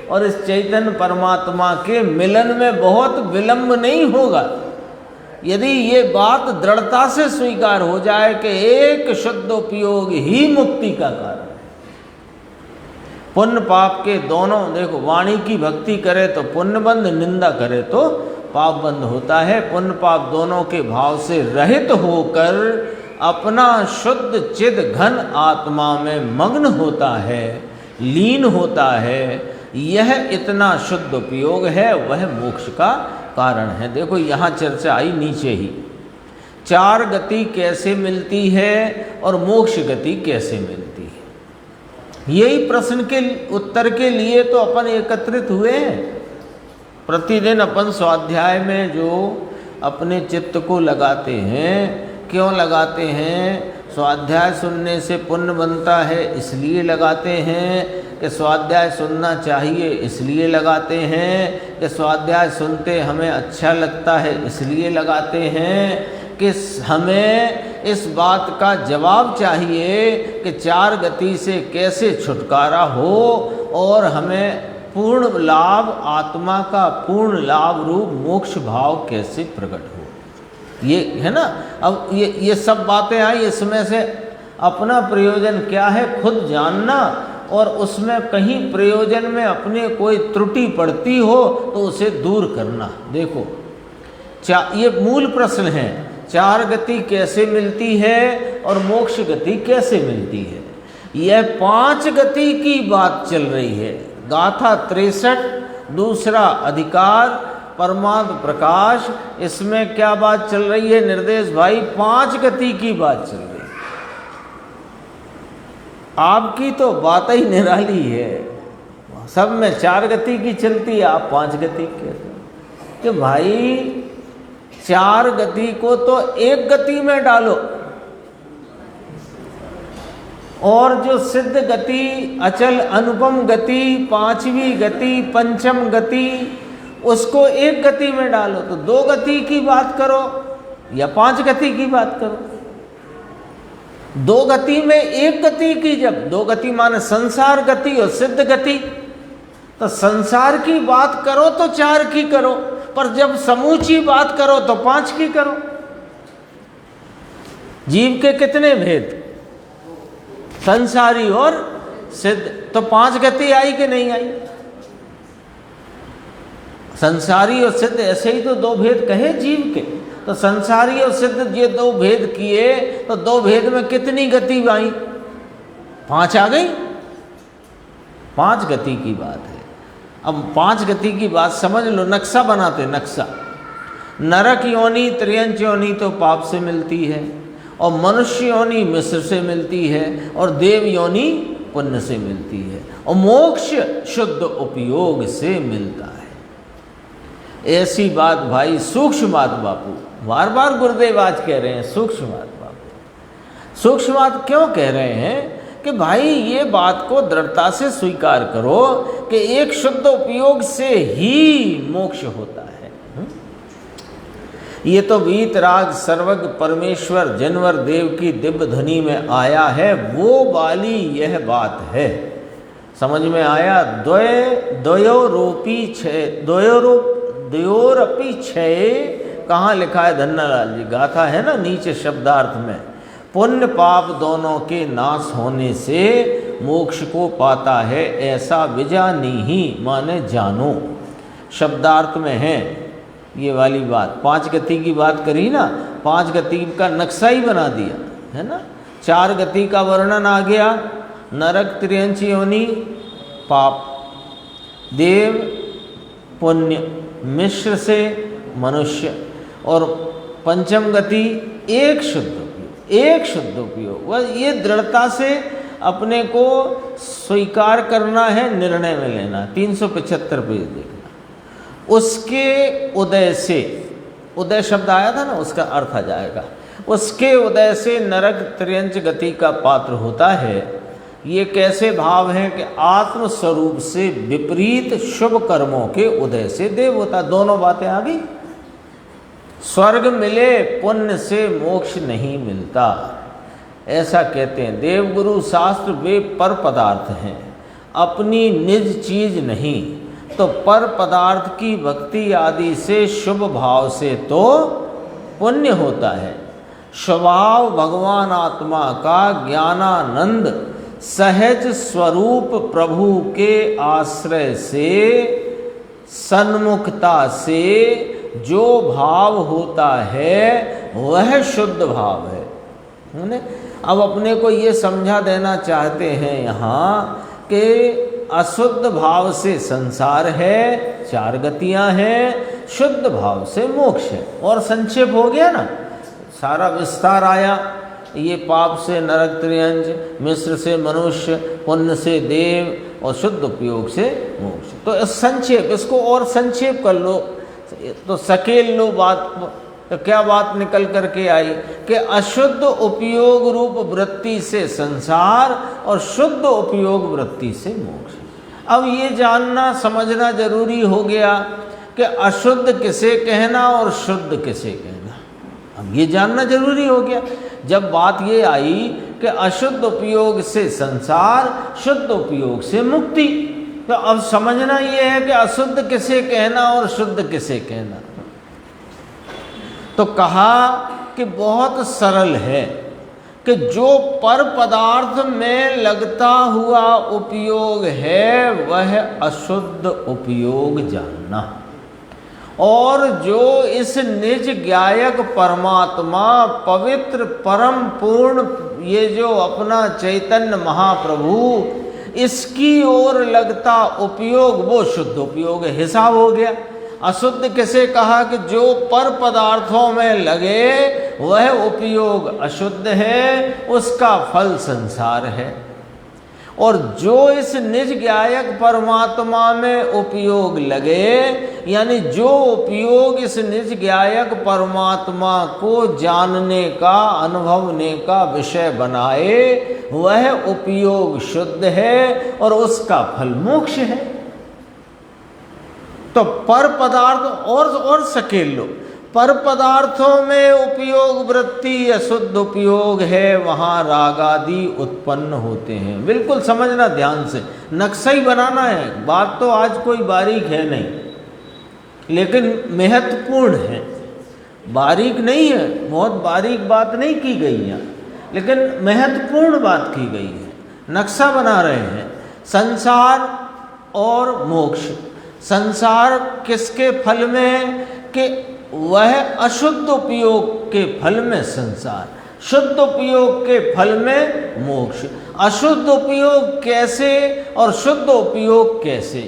और इस चैतन्य परमात्मा के मिलन में बहुत विलंब नहीं होगा। यदि ये बात दृढ़ता से स्वीकार हो जाए कि एक शुद्ध उपयोग ही मुक्ति का कारण है। पुण्य पाप के दोनों, देखो, वाणी की भक्ति करे तो पुण्यबंध, निंदा करे तो पाप बंद होता है। पुण्य पाप दोनों के भाव से रहित होकर अपना शुद्ध चिद घन आत्मा में मग्न होता है, लीन होता है। यह इतना शुद्ध उपयोग है, वह मोक्ष का कारण है। देखो यहाँ चर्चा आई नीचे ही, चार गति कैसे मिलती है और मोक्ष गति कैसे मिलती है। यही प्रश्न के उत्तर के लिए तो अपन एकत्रित हुए हैं। प्रतिदिन अपन स्वाध्याय में जो अपने चित्त को लगाते हैं, क्यों लगाते हैं? स्वाध्याय सुनने से पुण्य बनता है इसलिए लगाते हैं, कि स्वाध्याय सुनना चाहिए इसलिए लगाते हैं, कि स्वाध्याय सुनते हमें अच्छा लगता है इसलिए लगाते हैं, कि हमें इस बात का जवाब चाहिए कि चार गति से कैसे छुटकारा हो और हमें पूर्ण लाभ, आत्मा का पूर्ण लाभ रूप मोक्ष भाव कैसे प्रकट हो। ये है ना। अब ये सब बातें आई, इसमें से अपना प्रयोजन क्या है खुद जानना, और उसमें कहीं प्रयोजन में अपने कोई त्रुटि पड़ती हो तो उसे दूर करना। देखो ये मूल प्रश्न है, चार गति कैसे मिलती है और मोक्ष गति कैसे मिलती है। यह पांच गति की बात चल रही है। गाथा 63, दूसरा अधिकार, परमार्थ प्रकाश, इसमें क्या बात चल रही है निर्देश भाई? पांच गति की बात चल रही है। आपकी तो बात ही निराली है, सब में चार गति की चलती है, आप पांच गति कहते हो। कि भाई चार गति को तो एक गति में डालो, और जो सिद्ध गति, अचल अनुपम गति, पांचवी गति, पंचम गति, उसको एक गति में डालो। तो दो गति की बात करो या पांच गति की बात करो। दो गति में एक गति की, जब दो गति माने संसार गति और सिद्ध गति, तो संसार की बात करो तो चार की करो, पर जब समूची बात करो तो पांच की करो। जीव के कितने भेद? संसारी और सिद्ध, तो पांच गति आई कि नहीं आई? संसारी और सिद्ध ऐसे ही तो दो भेद कहे जीव के। तो संसारी और सिद्ध ये दो भेद किए, तो दो भेद में कितनी गति आई? पांच आ गई। पांच गति की बात है। अब पांच गति की बात समझ लो, नक्शा बनाते, नक्शा। नरक योनि, त्रियंच योनि तो पाप से मिलती है, और मनुष्य योनि मिश्र से मिलती है, और देव योनि पुण्य से मिलती है, और मोक्ष शुद्ध उपयोग से मिलता है। ऐसी बात भाई सूक्ष्म बात बापू, बार बार गुरुदेव आज कह रहे हैं सूक्ष्म बात बापू। सूक्ष्म बात क्यों कह रहे हैं? कि भाई ये बात को दृढ़ता से स्वीकार करो कि एक शुद्ध उपयोग से ही मोक्ष होता है। ये तो वीतराग सर्वज्ञ परमेश्वर जिनवर देव की दिव्य ध्वनि में आया है, वो वाली यह बात है। समझ में आया? द्वयोरपि क्षये, कहाँ लिखा है धन्नालाल जी? गाथा है ना नीचे शब्दार्थ में। पुण्य पाप दोनों के नाश होने से मोक्ष को पाता है, ऐसा विजानी ही माने जानो। शब्दार्थ में है ये वाली बात। पांच गति की बात करी ना, पांच गति का नक्शा ही बना दिया है ना। चार गति का वर्णन आ गया, नरक, त्रियंच योनि पाप, देव पुण्य, मिश्र से मनुष्य, और पंचम गति एक शुद्ध उपयोग, एक शुद्ध उपयोग। वह ये दृढ़ता से अपने को स्वीकार करना है, निर्णय में लेना। 375 पेज देखना। उसके उदय से, उदय शब्द आया था ना, उसका अर्थ आ जाएगा। उसके उदय से नरक त्रियंच गति का पात्र होता है। ये कैसे भाव है? कि आत्म स्वरूप से विपरीत शुभ कर्मों के उदय से देव होता। दोनों बातें आ गई। स्वर्ग मिले, पुण्य से मोक्ष नहीं मिलता, ऐसा कहते हैं देवगुरु शास्त्र। वे पर पदार्थ हैं, अपनी निज चीज नहीं। तो पर पदार्थ की भक्ति आदि से शुभ भाव से तो पुण्य होता है। स्वभाव भगवान आत्मा का ज्ञानानंद सहज स्वरूप प्रभु के आश्रय से, सन्मुखता से जो भाव होता है वह शुद्ध भाव है। अब अपने को ये समझा देना चाहते हैं यहाँ कि अशुद्ध भाव से संसार है, 4 गतियाँ हैं, शुद्ध भाव से मोक्ष है। और संक्षेप हो गया ना, सारा विस्तार आया। ये पाप से नरक त्रियंज, मिश्र से मनुष्य, पुण्य से देव और शुद्ध उपयोग से मोक्ष। तो संक्षेप, इसको और संक्षेप कर लो तो सकेल लो बात। तो क्या बात निकल करके आई कि अशुद्ध उपयोग रूप वृत्ति से संसार और शुद्ध उपयोग वृत्ति से मोक्ष। अब ये जानना समझना जरूरी हो गया कि अशुद्ध किसे कहना और शुद्ध किसे कहना। अब ये जानना जरूरी हो गया। जब बात ये आई कि अशुद्ध उपयोग से संसार, शुद्ध उपयोग से मुक्ति, तो अब समझना ये है कि अशुद्ध किसे कहना और शुद्ध किसे कहना। तो कहा कि बहुत सरल है कि जो पर पदार्थ में लगता हुआ उपयोग है वह अशुद्ध उपयोग जानना, और जो इस निज ज्ञायक परमात्मा पवित्र परम पूर्ण ये जो अपना चैतन्य महाप्रभु, इसकी ओर लगता उपयोग वो शुद्ध उपयोग है। हिसाब हो गया। अशुद्ध किसे कहा कि जो पर पदार्थों में लगे वह उपयोग अशुद्ध है, उसका फल संसार है। और जो इस निज ज्ञायक परमात्मा में उपयोग लगे, यानी जो उपयोग इस निज ज्ञायक परमात्मा को जानने का, अनुभवने का विषय बनाए, वह उपयोग शुद्ध है और उसका फल मोक्ष है। तो पर पदार्थ और सकेल लो, पर पदार्थों में उपयोग वृत्ति अशुद्ध उपयोग है, वहाँ राग आदि उत्पन्न होते हैं। बिल्कुल समझना ध्यान से, नक्शा ही बनाना है। बात तो आज कोई बारीक है नहीं, लेकिन महत्वपूर्ण है। बारीक नहीं है, बहुत बारीक बात नहीं की गई है, लेकिन महत्वपूर्ण बात की गई है। नक्शा बना रहे हैं संसार और मोक्ष। संसार किसके फल में कि वह अशुद्ध उपयोग के फल में संसार, शुद्ध उपयोग के फल में मोक्ष। अशुद्ध उपयोग कैसे और शुद्ध उपयोग कैसे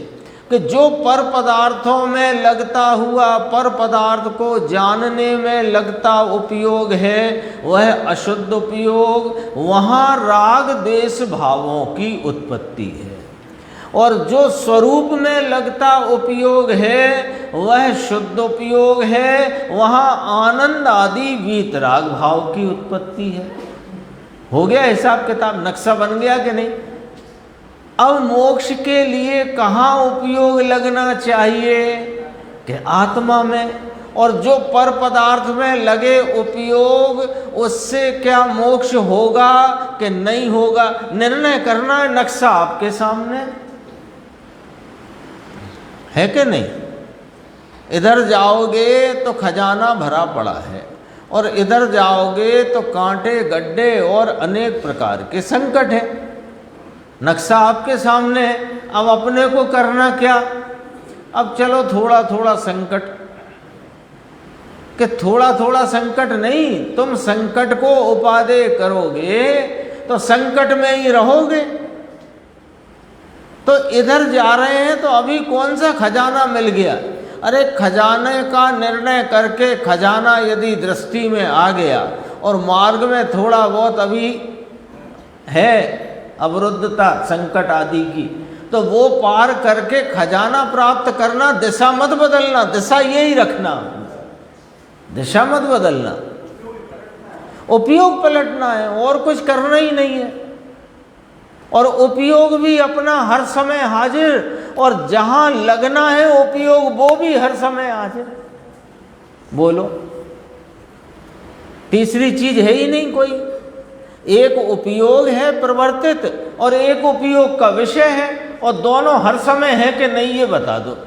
कि जो पर पदार्थों में लगता हुआ, पर पदार्थ को जानने में लगता उपयोग है वह अशुद्ध उपयोग, वहाँ राग द्वेष भावों की उत्पत्ति है। और जो स्वरूप में लगता उपयोग है वह शुद्ध उपयोग है, वहाँ आनंद आदि वीतराग भाव की उत्पत्ति है। हो गया हिसाब किताब, नक्शा बन गया कि नहीं। अब मोक्ष के लिए कहाँ उपयोग लगना चाहिए कि आत्मा में, और जो पर पदार्थ में लगे उपयोग उससे क्या मोक्ष होगा कि नहीं होगा, निर्णय करना है। नक्शा आपके सामने है कि नहीं। इधर जाओगे तो खजाना भरा पड़ा है, और इधर जाओगे तो कांटे गड्ढे और अनेक प्रकार के संकट है। नक्शा आपके सामने है। अब अपने को करना क्या, अब चलो थोड़ा थोड़ा संकट, कि थोड़ा थोड़ा संकट नहीं, तुम संकट को उपादेय करोगे तो संकट में ही रहोगे। तो इधर जा रहे हैं तो अभी कौन सा खजाना मिल गया, अरे खजाने का निर्णय करके खजाना यदि दृष्टि में आ गया और मार्ग में थोड़ा बहुत अभी है अवरुद्धता संकट आदि की, तो वो पार करके खजाना प्राप्त करना, दिशा मत बदलना, दिशा यही रखना, दिशा मत बदलना, उपयोग पलटना है, और कुछ करना ही नहीं है। और उपयोग भी अपना हर समय हाजिर, और जहां लगना है उपयोग वो भी हर समय हाजिर। बोलो, तीसरी चीज है ही नहीं कोई। एक उपयोग है प्रवर्तित और एक उपयोग का विषय है, और दोनों हर समय है कि नहीं ये बता दो।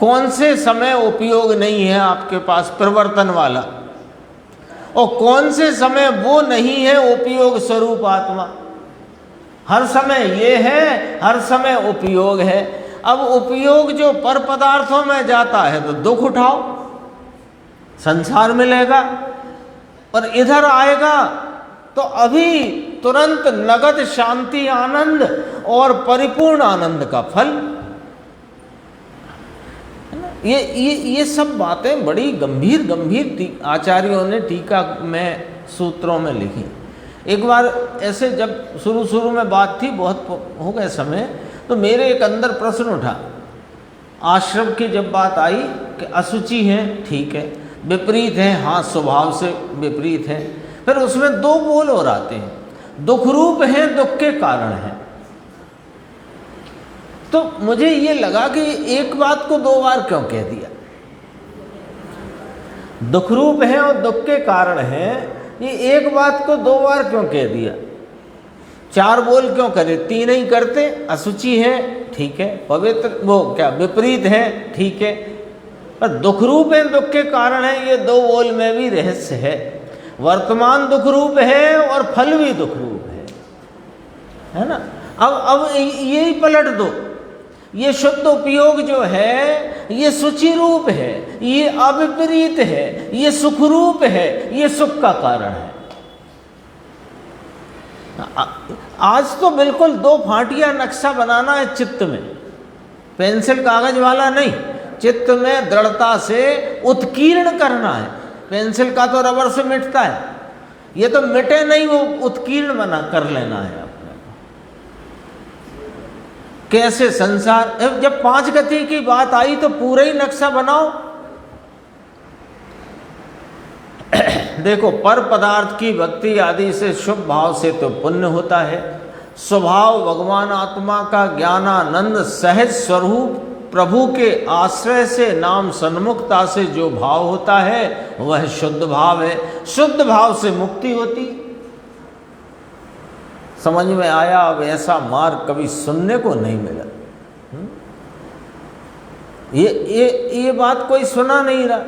कौन से समय उपयोग नहीं है आपके पास प्रवर्तन वाला, और कौन से समय वो नहीं है उपयोग स्वरूप आत्मा। हर समय ये है, हर समय उपयोग है। अब उपयोग जो पर पदार्थों में जाता है तो दुख उठाओ, संसार मिलेगा, और इधर आएगा तो अभी तुरंत नगद शांति आनंद और परिपूर्ण आनंद का फल। ये सब बातें बड़ी गंभीर आचार्यों ने टीका में सूत्रों में लिखी। एक बार ऐसे जब शुरू में बात थी, बहुत हो गए समय, तो मेरे एक अंदर प्रश्न उठा। आश्रम की जब बात आई कि अशुचि है, ठीक है, विपरीत है, हाँ स्वभाव से विपरीत है, फिर उसमें दो बोल और आते हैं, दुख रूप है, दुख के कारण है। तो मुझे ये लगा कि एक बात को दो बार क्यों कह दिया, दुख रूप है और दुख के कारण है, ये एक बात को दो बार क्यों कह दिया, चार बोल क्यों करे, तीन ही करते, अशुचि है ठीक है, पवित्र वो क्या विपरीत है ठीक है, पर दुख रूप है दुख के कारण है, ये दो बोल में भी रहस्य है। वर्तमान दुख रूप है और फल भी दुख रूप है ना। अब यही पलट दो, ये शुद्ध उपयोग जो है ये शुचि रूप है, ये अविपरीत है, ये सुख रूप है, ये सुख का कारण है। आज तो बिल्कुल दो फाटिया नक्शा बनाना है चित्त में, पेंसिल कागज वाला नहीं, चित्त में दृढ़ता से उत्कीर्ण करना है। पेंसिल का तो रबर से मिटता है, ये तो मिटे नहीं, वो उत्कीर्ण बना कर लेना है अपने को। कैसे संसार, जब पांच गति की बात आई तो पूरा ही नक्शा बनाओ। देखो, पर पदार्थ की भक्ति आदि से शुभ भाव से तो पुण्य होता है। स्वभाव भगवान आत्मा का ज्ञानानंद सहज स्वरूप प्रभु के आश्रय से नाम सन्मुखता से जो भाव होता है वह शुद्ध भाव है। शुद्ध भाव से मुक्ति होती। समझ में आया? अब ऐसा मार्ग कभी सुनने को नहीं मिला। ये बात कोई सुना नहीं रहा।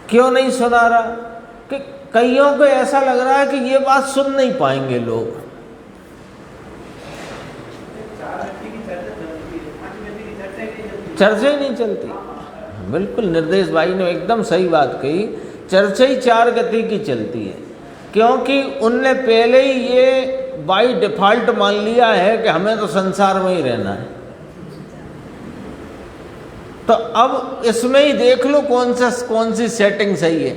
क्यों नहीं सुना रहा? कि कईयों को ऐसा लग रहा है कि ये बात सुन नहीं पाएंगे लोग। चर्चा ही नहीं चलती। बिल्कुल निर्देश भाई ने एकदम सही बात कही, चर्चा ही चार गति की चलती है, क्योंकि उनने पहले ही ये बाई डिफॉल्ट मान लिया है कि हमें तो संसार में ही रहना है। तो अब इसमें ही देख लो कौन सी सेटिंग सही है,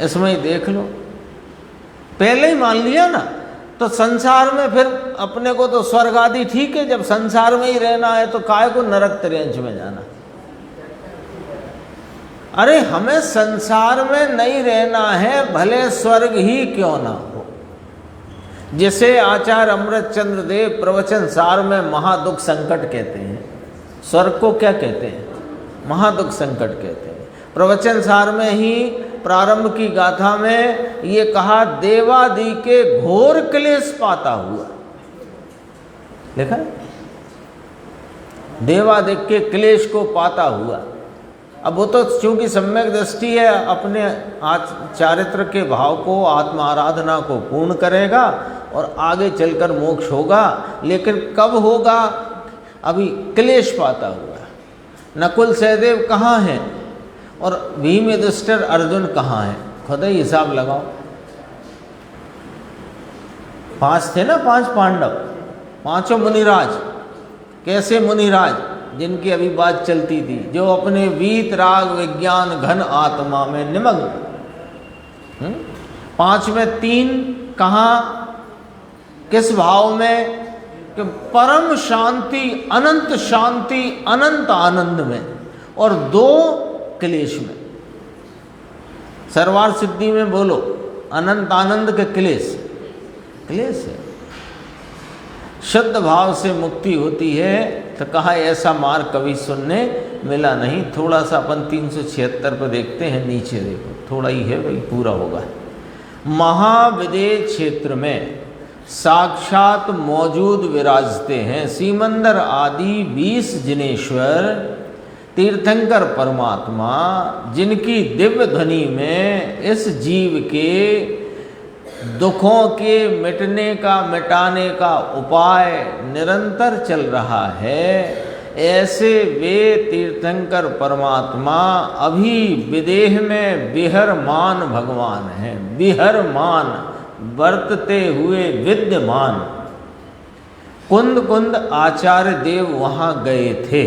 इसमें ही देख लो। पहले ही मान लिया ना, तो संसार में फिर अपने को तो स्वर्ग आदि ठीक है, जब संसार में ही रहना है तो काय को नरक त्रियंच में जाना। अरे हमें संसार में नहीं रहना है, भले स्वर्ग ही क्यों ना हो। जिसे आचार्य अमृतचंद्र देव प्रवचन सार में महादुख संकट कहते हैं, स्वर्ग को क्या कहते हैं? महादुख संकट कहते हैं। प्रवचन सार में ही प्रारंभ की गाथा में ये कहा, देवादि के घोर क्लेश पाता हुआ। देखा, देवादि के क्लेश को पाता हुआ। अब वो तो चूंकि सम्यक दृष्टि है, अपने चारित्र के भाव को, आत्म आराधना को पूर्ण करेगा और आगे चलकर मोक्ष होगा। लेकिन कब होगा? अभी क्लेश पाता हुआ। नकुल सहदेव कहाँ हैं और भीम युधिष्ठिर अर्जुन कहाँ हैं? खुद ही हिसाब लगाओ। 5 थे ना, 5 पांडव, पांचों मुनिराज। कैसे मुनिराज? जिनकी अभी बात चलती थी, जो अपने वीत राग विज्ञान घन आत्मा में निमग्न। 5 में 3 कहाँ, किस भाव में? कि परम शांति, अनंत आनंद में, और 2 क्लेश में। सर्वार्थ सिद्धि में बोलो, अनंत आनंद के क्लेश है। शुद्ध भाव से मुक्ति होती है। तो कहा ऐसा मार्ग कभी सुनने मिला नहीं। थोड़ा सा अपन 376 पर देखते हैं, नीचे देखो, थोड़ा ही है भाई, पूरा होगा। महाविदेह क्षेत्र में साक्षात मौजूद विराजते हैं सीमंदर आदि 20 जिनेश्वर तीर्थंकर परमात्मा, जिनकी दिव्य ध्वनि में इस जीव के दुखों के मिटाने का उपाय निरंतर चल रहा है, ऐसे वे तीर्थंकर परमात्मा अभी विदेह में विहरमान भगवान हैं। विहरमान, वर्तते हुए विद्यमान। कुंद कुंद आचार्य देव वहाँ गए थे,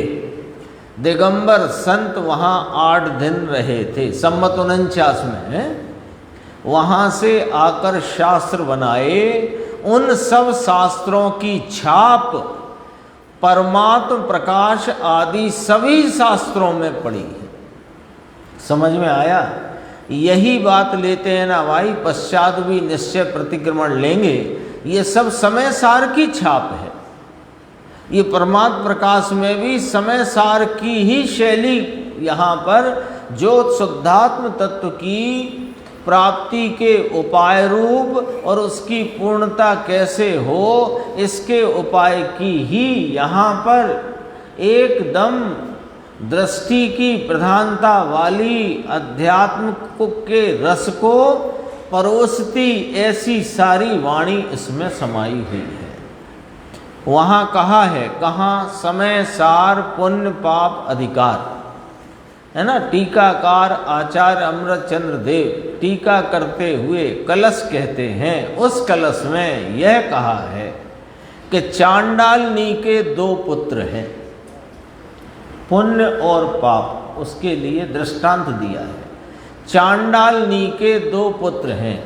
दिगंबर संत वहाँ 8 दिन रहे थे, संमत 49 में। वहाँ से आकर शास्त्र बनाए। उन सब शास्त्रों की छाप परमात्म प्रकाश आदि सभी शास्त्रों में पड़ी है। समझ में आया? यही बात लेते हैं ना भाई, पश्चात भी निश्चय प्रतिक्रमण लेंगे। ये सब समय सार की छाप है। ये परमात्म प्रकाश में भी समय सार की ही शैली यहाँ पर, जो शुद्धात्म तत्व की प्राप्ति के उपाय रूप और उसकी पूर्णता कैसे हो, इसके उपाय की ही यहाँ पर एकदम दृष्टि की प्रधानता वाली अध्यात्म के रस को परोसती ऐसी सारी वाणी इसमें समाई हुई है। वहाँ कहा है, कहाँ? समय सार पुण्य पाप अधिकार, है ना। टीकाकार आचार्य अमृत चंद्र देव टीका करते हुए कलश कहते हैं। उस कलश में यह कहा है कि चांडालनी के 2 पुत्र हैं, पुण्य और पाप। उसके लिए दृष्टांत दिया है। चांडालनी के 2 पुत्र हैं,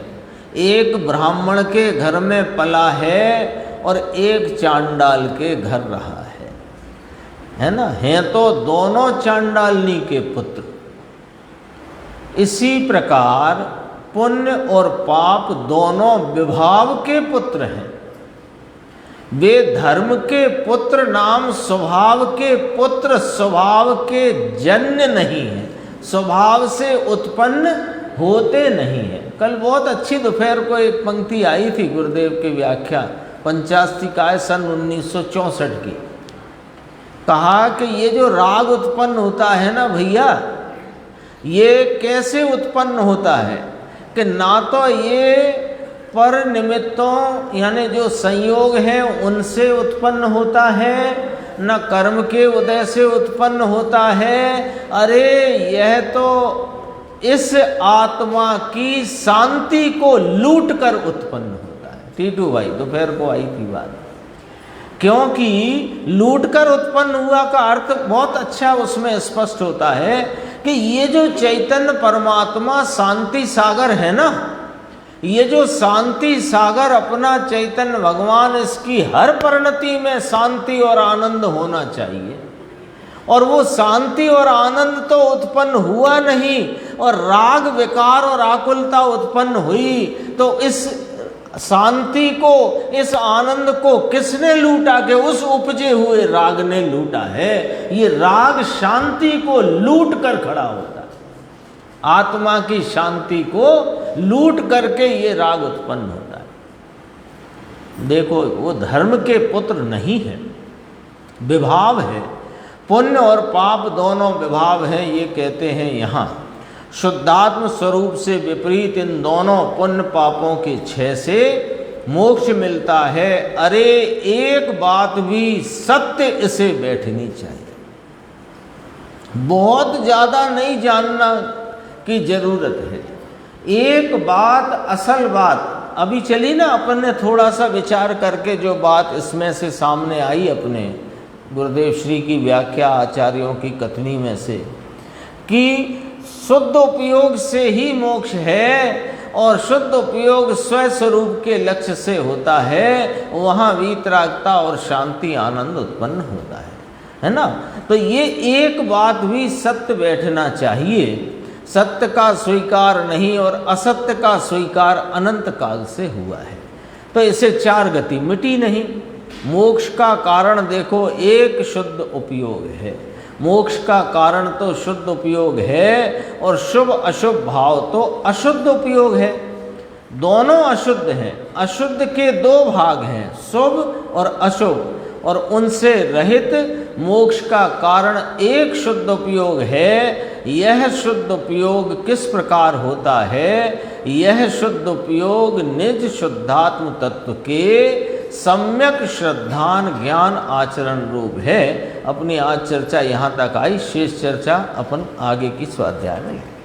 एक ब्राह्मण के घर में पला है और एक चांडाल के घर रहा है ना। हैं तो दोनों चांडालनी के पुत्र। इसी प्रकार पुण्य और पाप दोनों विभाव के पुत्र हैं। वे धर्म के पुत्र नाम स्वभाव के पुत्र, स्वभाव के जन्य नहीं हैं, स्वभाव से उत्पन्न होते नहीं हैं। कल बहुत अच्छी दोपहर को एक पंक्ति आई थी गुरुदेव के व्याख्या 85 का सन 1964 की। कहा कि ये जो राग उत्पन्न होता है ना भैया, ये कैसे उत्पन्न होता है कि ना तो ये पर निमित्तों यानी जो संयोग है उनसे उत्पन्न होता है, न कर्म के उदय से उत्पन्न होता है। अरे यह तो इस आत्मा की शांति को लूट कर उत्पन्न होता है। टीटू भाई दोपहर को आई थी बात, क्योंकि लूटकर उत्पन्न हुआ का अर्थ बहुत अच्छा उसमें स्पष्ट होता है कि ये जो चैतन्य परमात्मा शांति सागर है ना, ये जो शांति सागर अपना चैतन्य भगवान, इसकी हर परिणति में शांति और आनंद होना चाहिए। और वो शांति और आनंद तो उत्पन्न हुआ नहीं, और राग विकार और आकुलता उत्पन्न हुई, तो इस शांति को, इस आनंद को किसने लूटा? के उस उपजे हुए राग ने लूटा है। ये राग शांति को लूट कर खड़ा होता है। आत्मा की शांति को लूट करके ये राग उत्पन्न होता है। देखो, वो धर्म के पुत्र नहीं है, विभाव है। पुण्य और पाप दोनों विभाव हैं, ये कहते हैं यहाँ। शुद्धात्म स्वरूप से विपरीत इन दोनों पुण्य पापों के क्षय से मोक्ष मिलता है। अरे एक बात भी सत्य इसे बैठनी चाहिए, बहुत ज़्यादा नहीं जानना की जरूरत है। एक बात, असल बात अभी चली ना, अपन ने थोड़ा सा विचार करके जो बात इसमें से सामने आई अपने गुरुदेव श्री की व्याख्या आचार्यों की कथनी में से, कि शुद्ध उपयोग से ही मोक्ष है और शुद्ध उपयोग स्वस्वरूप के लक्ष्य से होता है, वहाँ वीतरागता और शांति आनंद उत्पन्न होता है ना। तो ये एक बात भी सत्य बैठना चाहिए। सत्य का स्वीकार नहीं और असत्य का स्वीकार अनंत काल से हुआ है, तो इसे 4 गति मिटी नहीं। मोक्ष का कारण देखो, एक शुद्ध उपयोग है। मोक्ष का कारण तो शुद्ध उपयोग है, और शुभ अशुभ भाव तो अशुद्ध उपयोग है। दोनों अशुद्ध हैं। अशुद्ध के 2 भाग हैं, शुभ और अशुभ, और उनसे रहित मोक्ष का कारण एक शुद्ध उपयोग है। यह शुद्ध उपयोग किस प्रकार होता है? यह शुद्ध उपयोग निज शुद्धात्म तत्व के सम्यक श्रद्धान ज्ञान आचरण रूप है। अपनी आज चर्चा यहाँ तक आई, शेष चर्चा अपन आगे की स्वाध्याय में।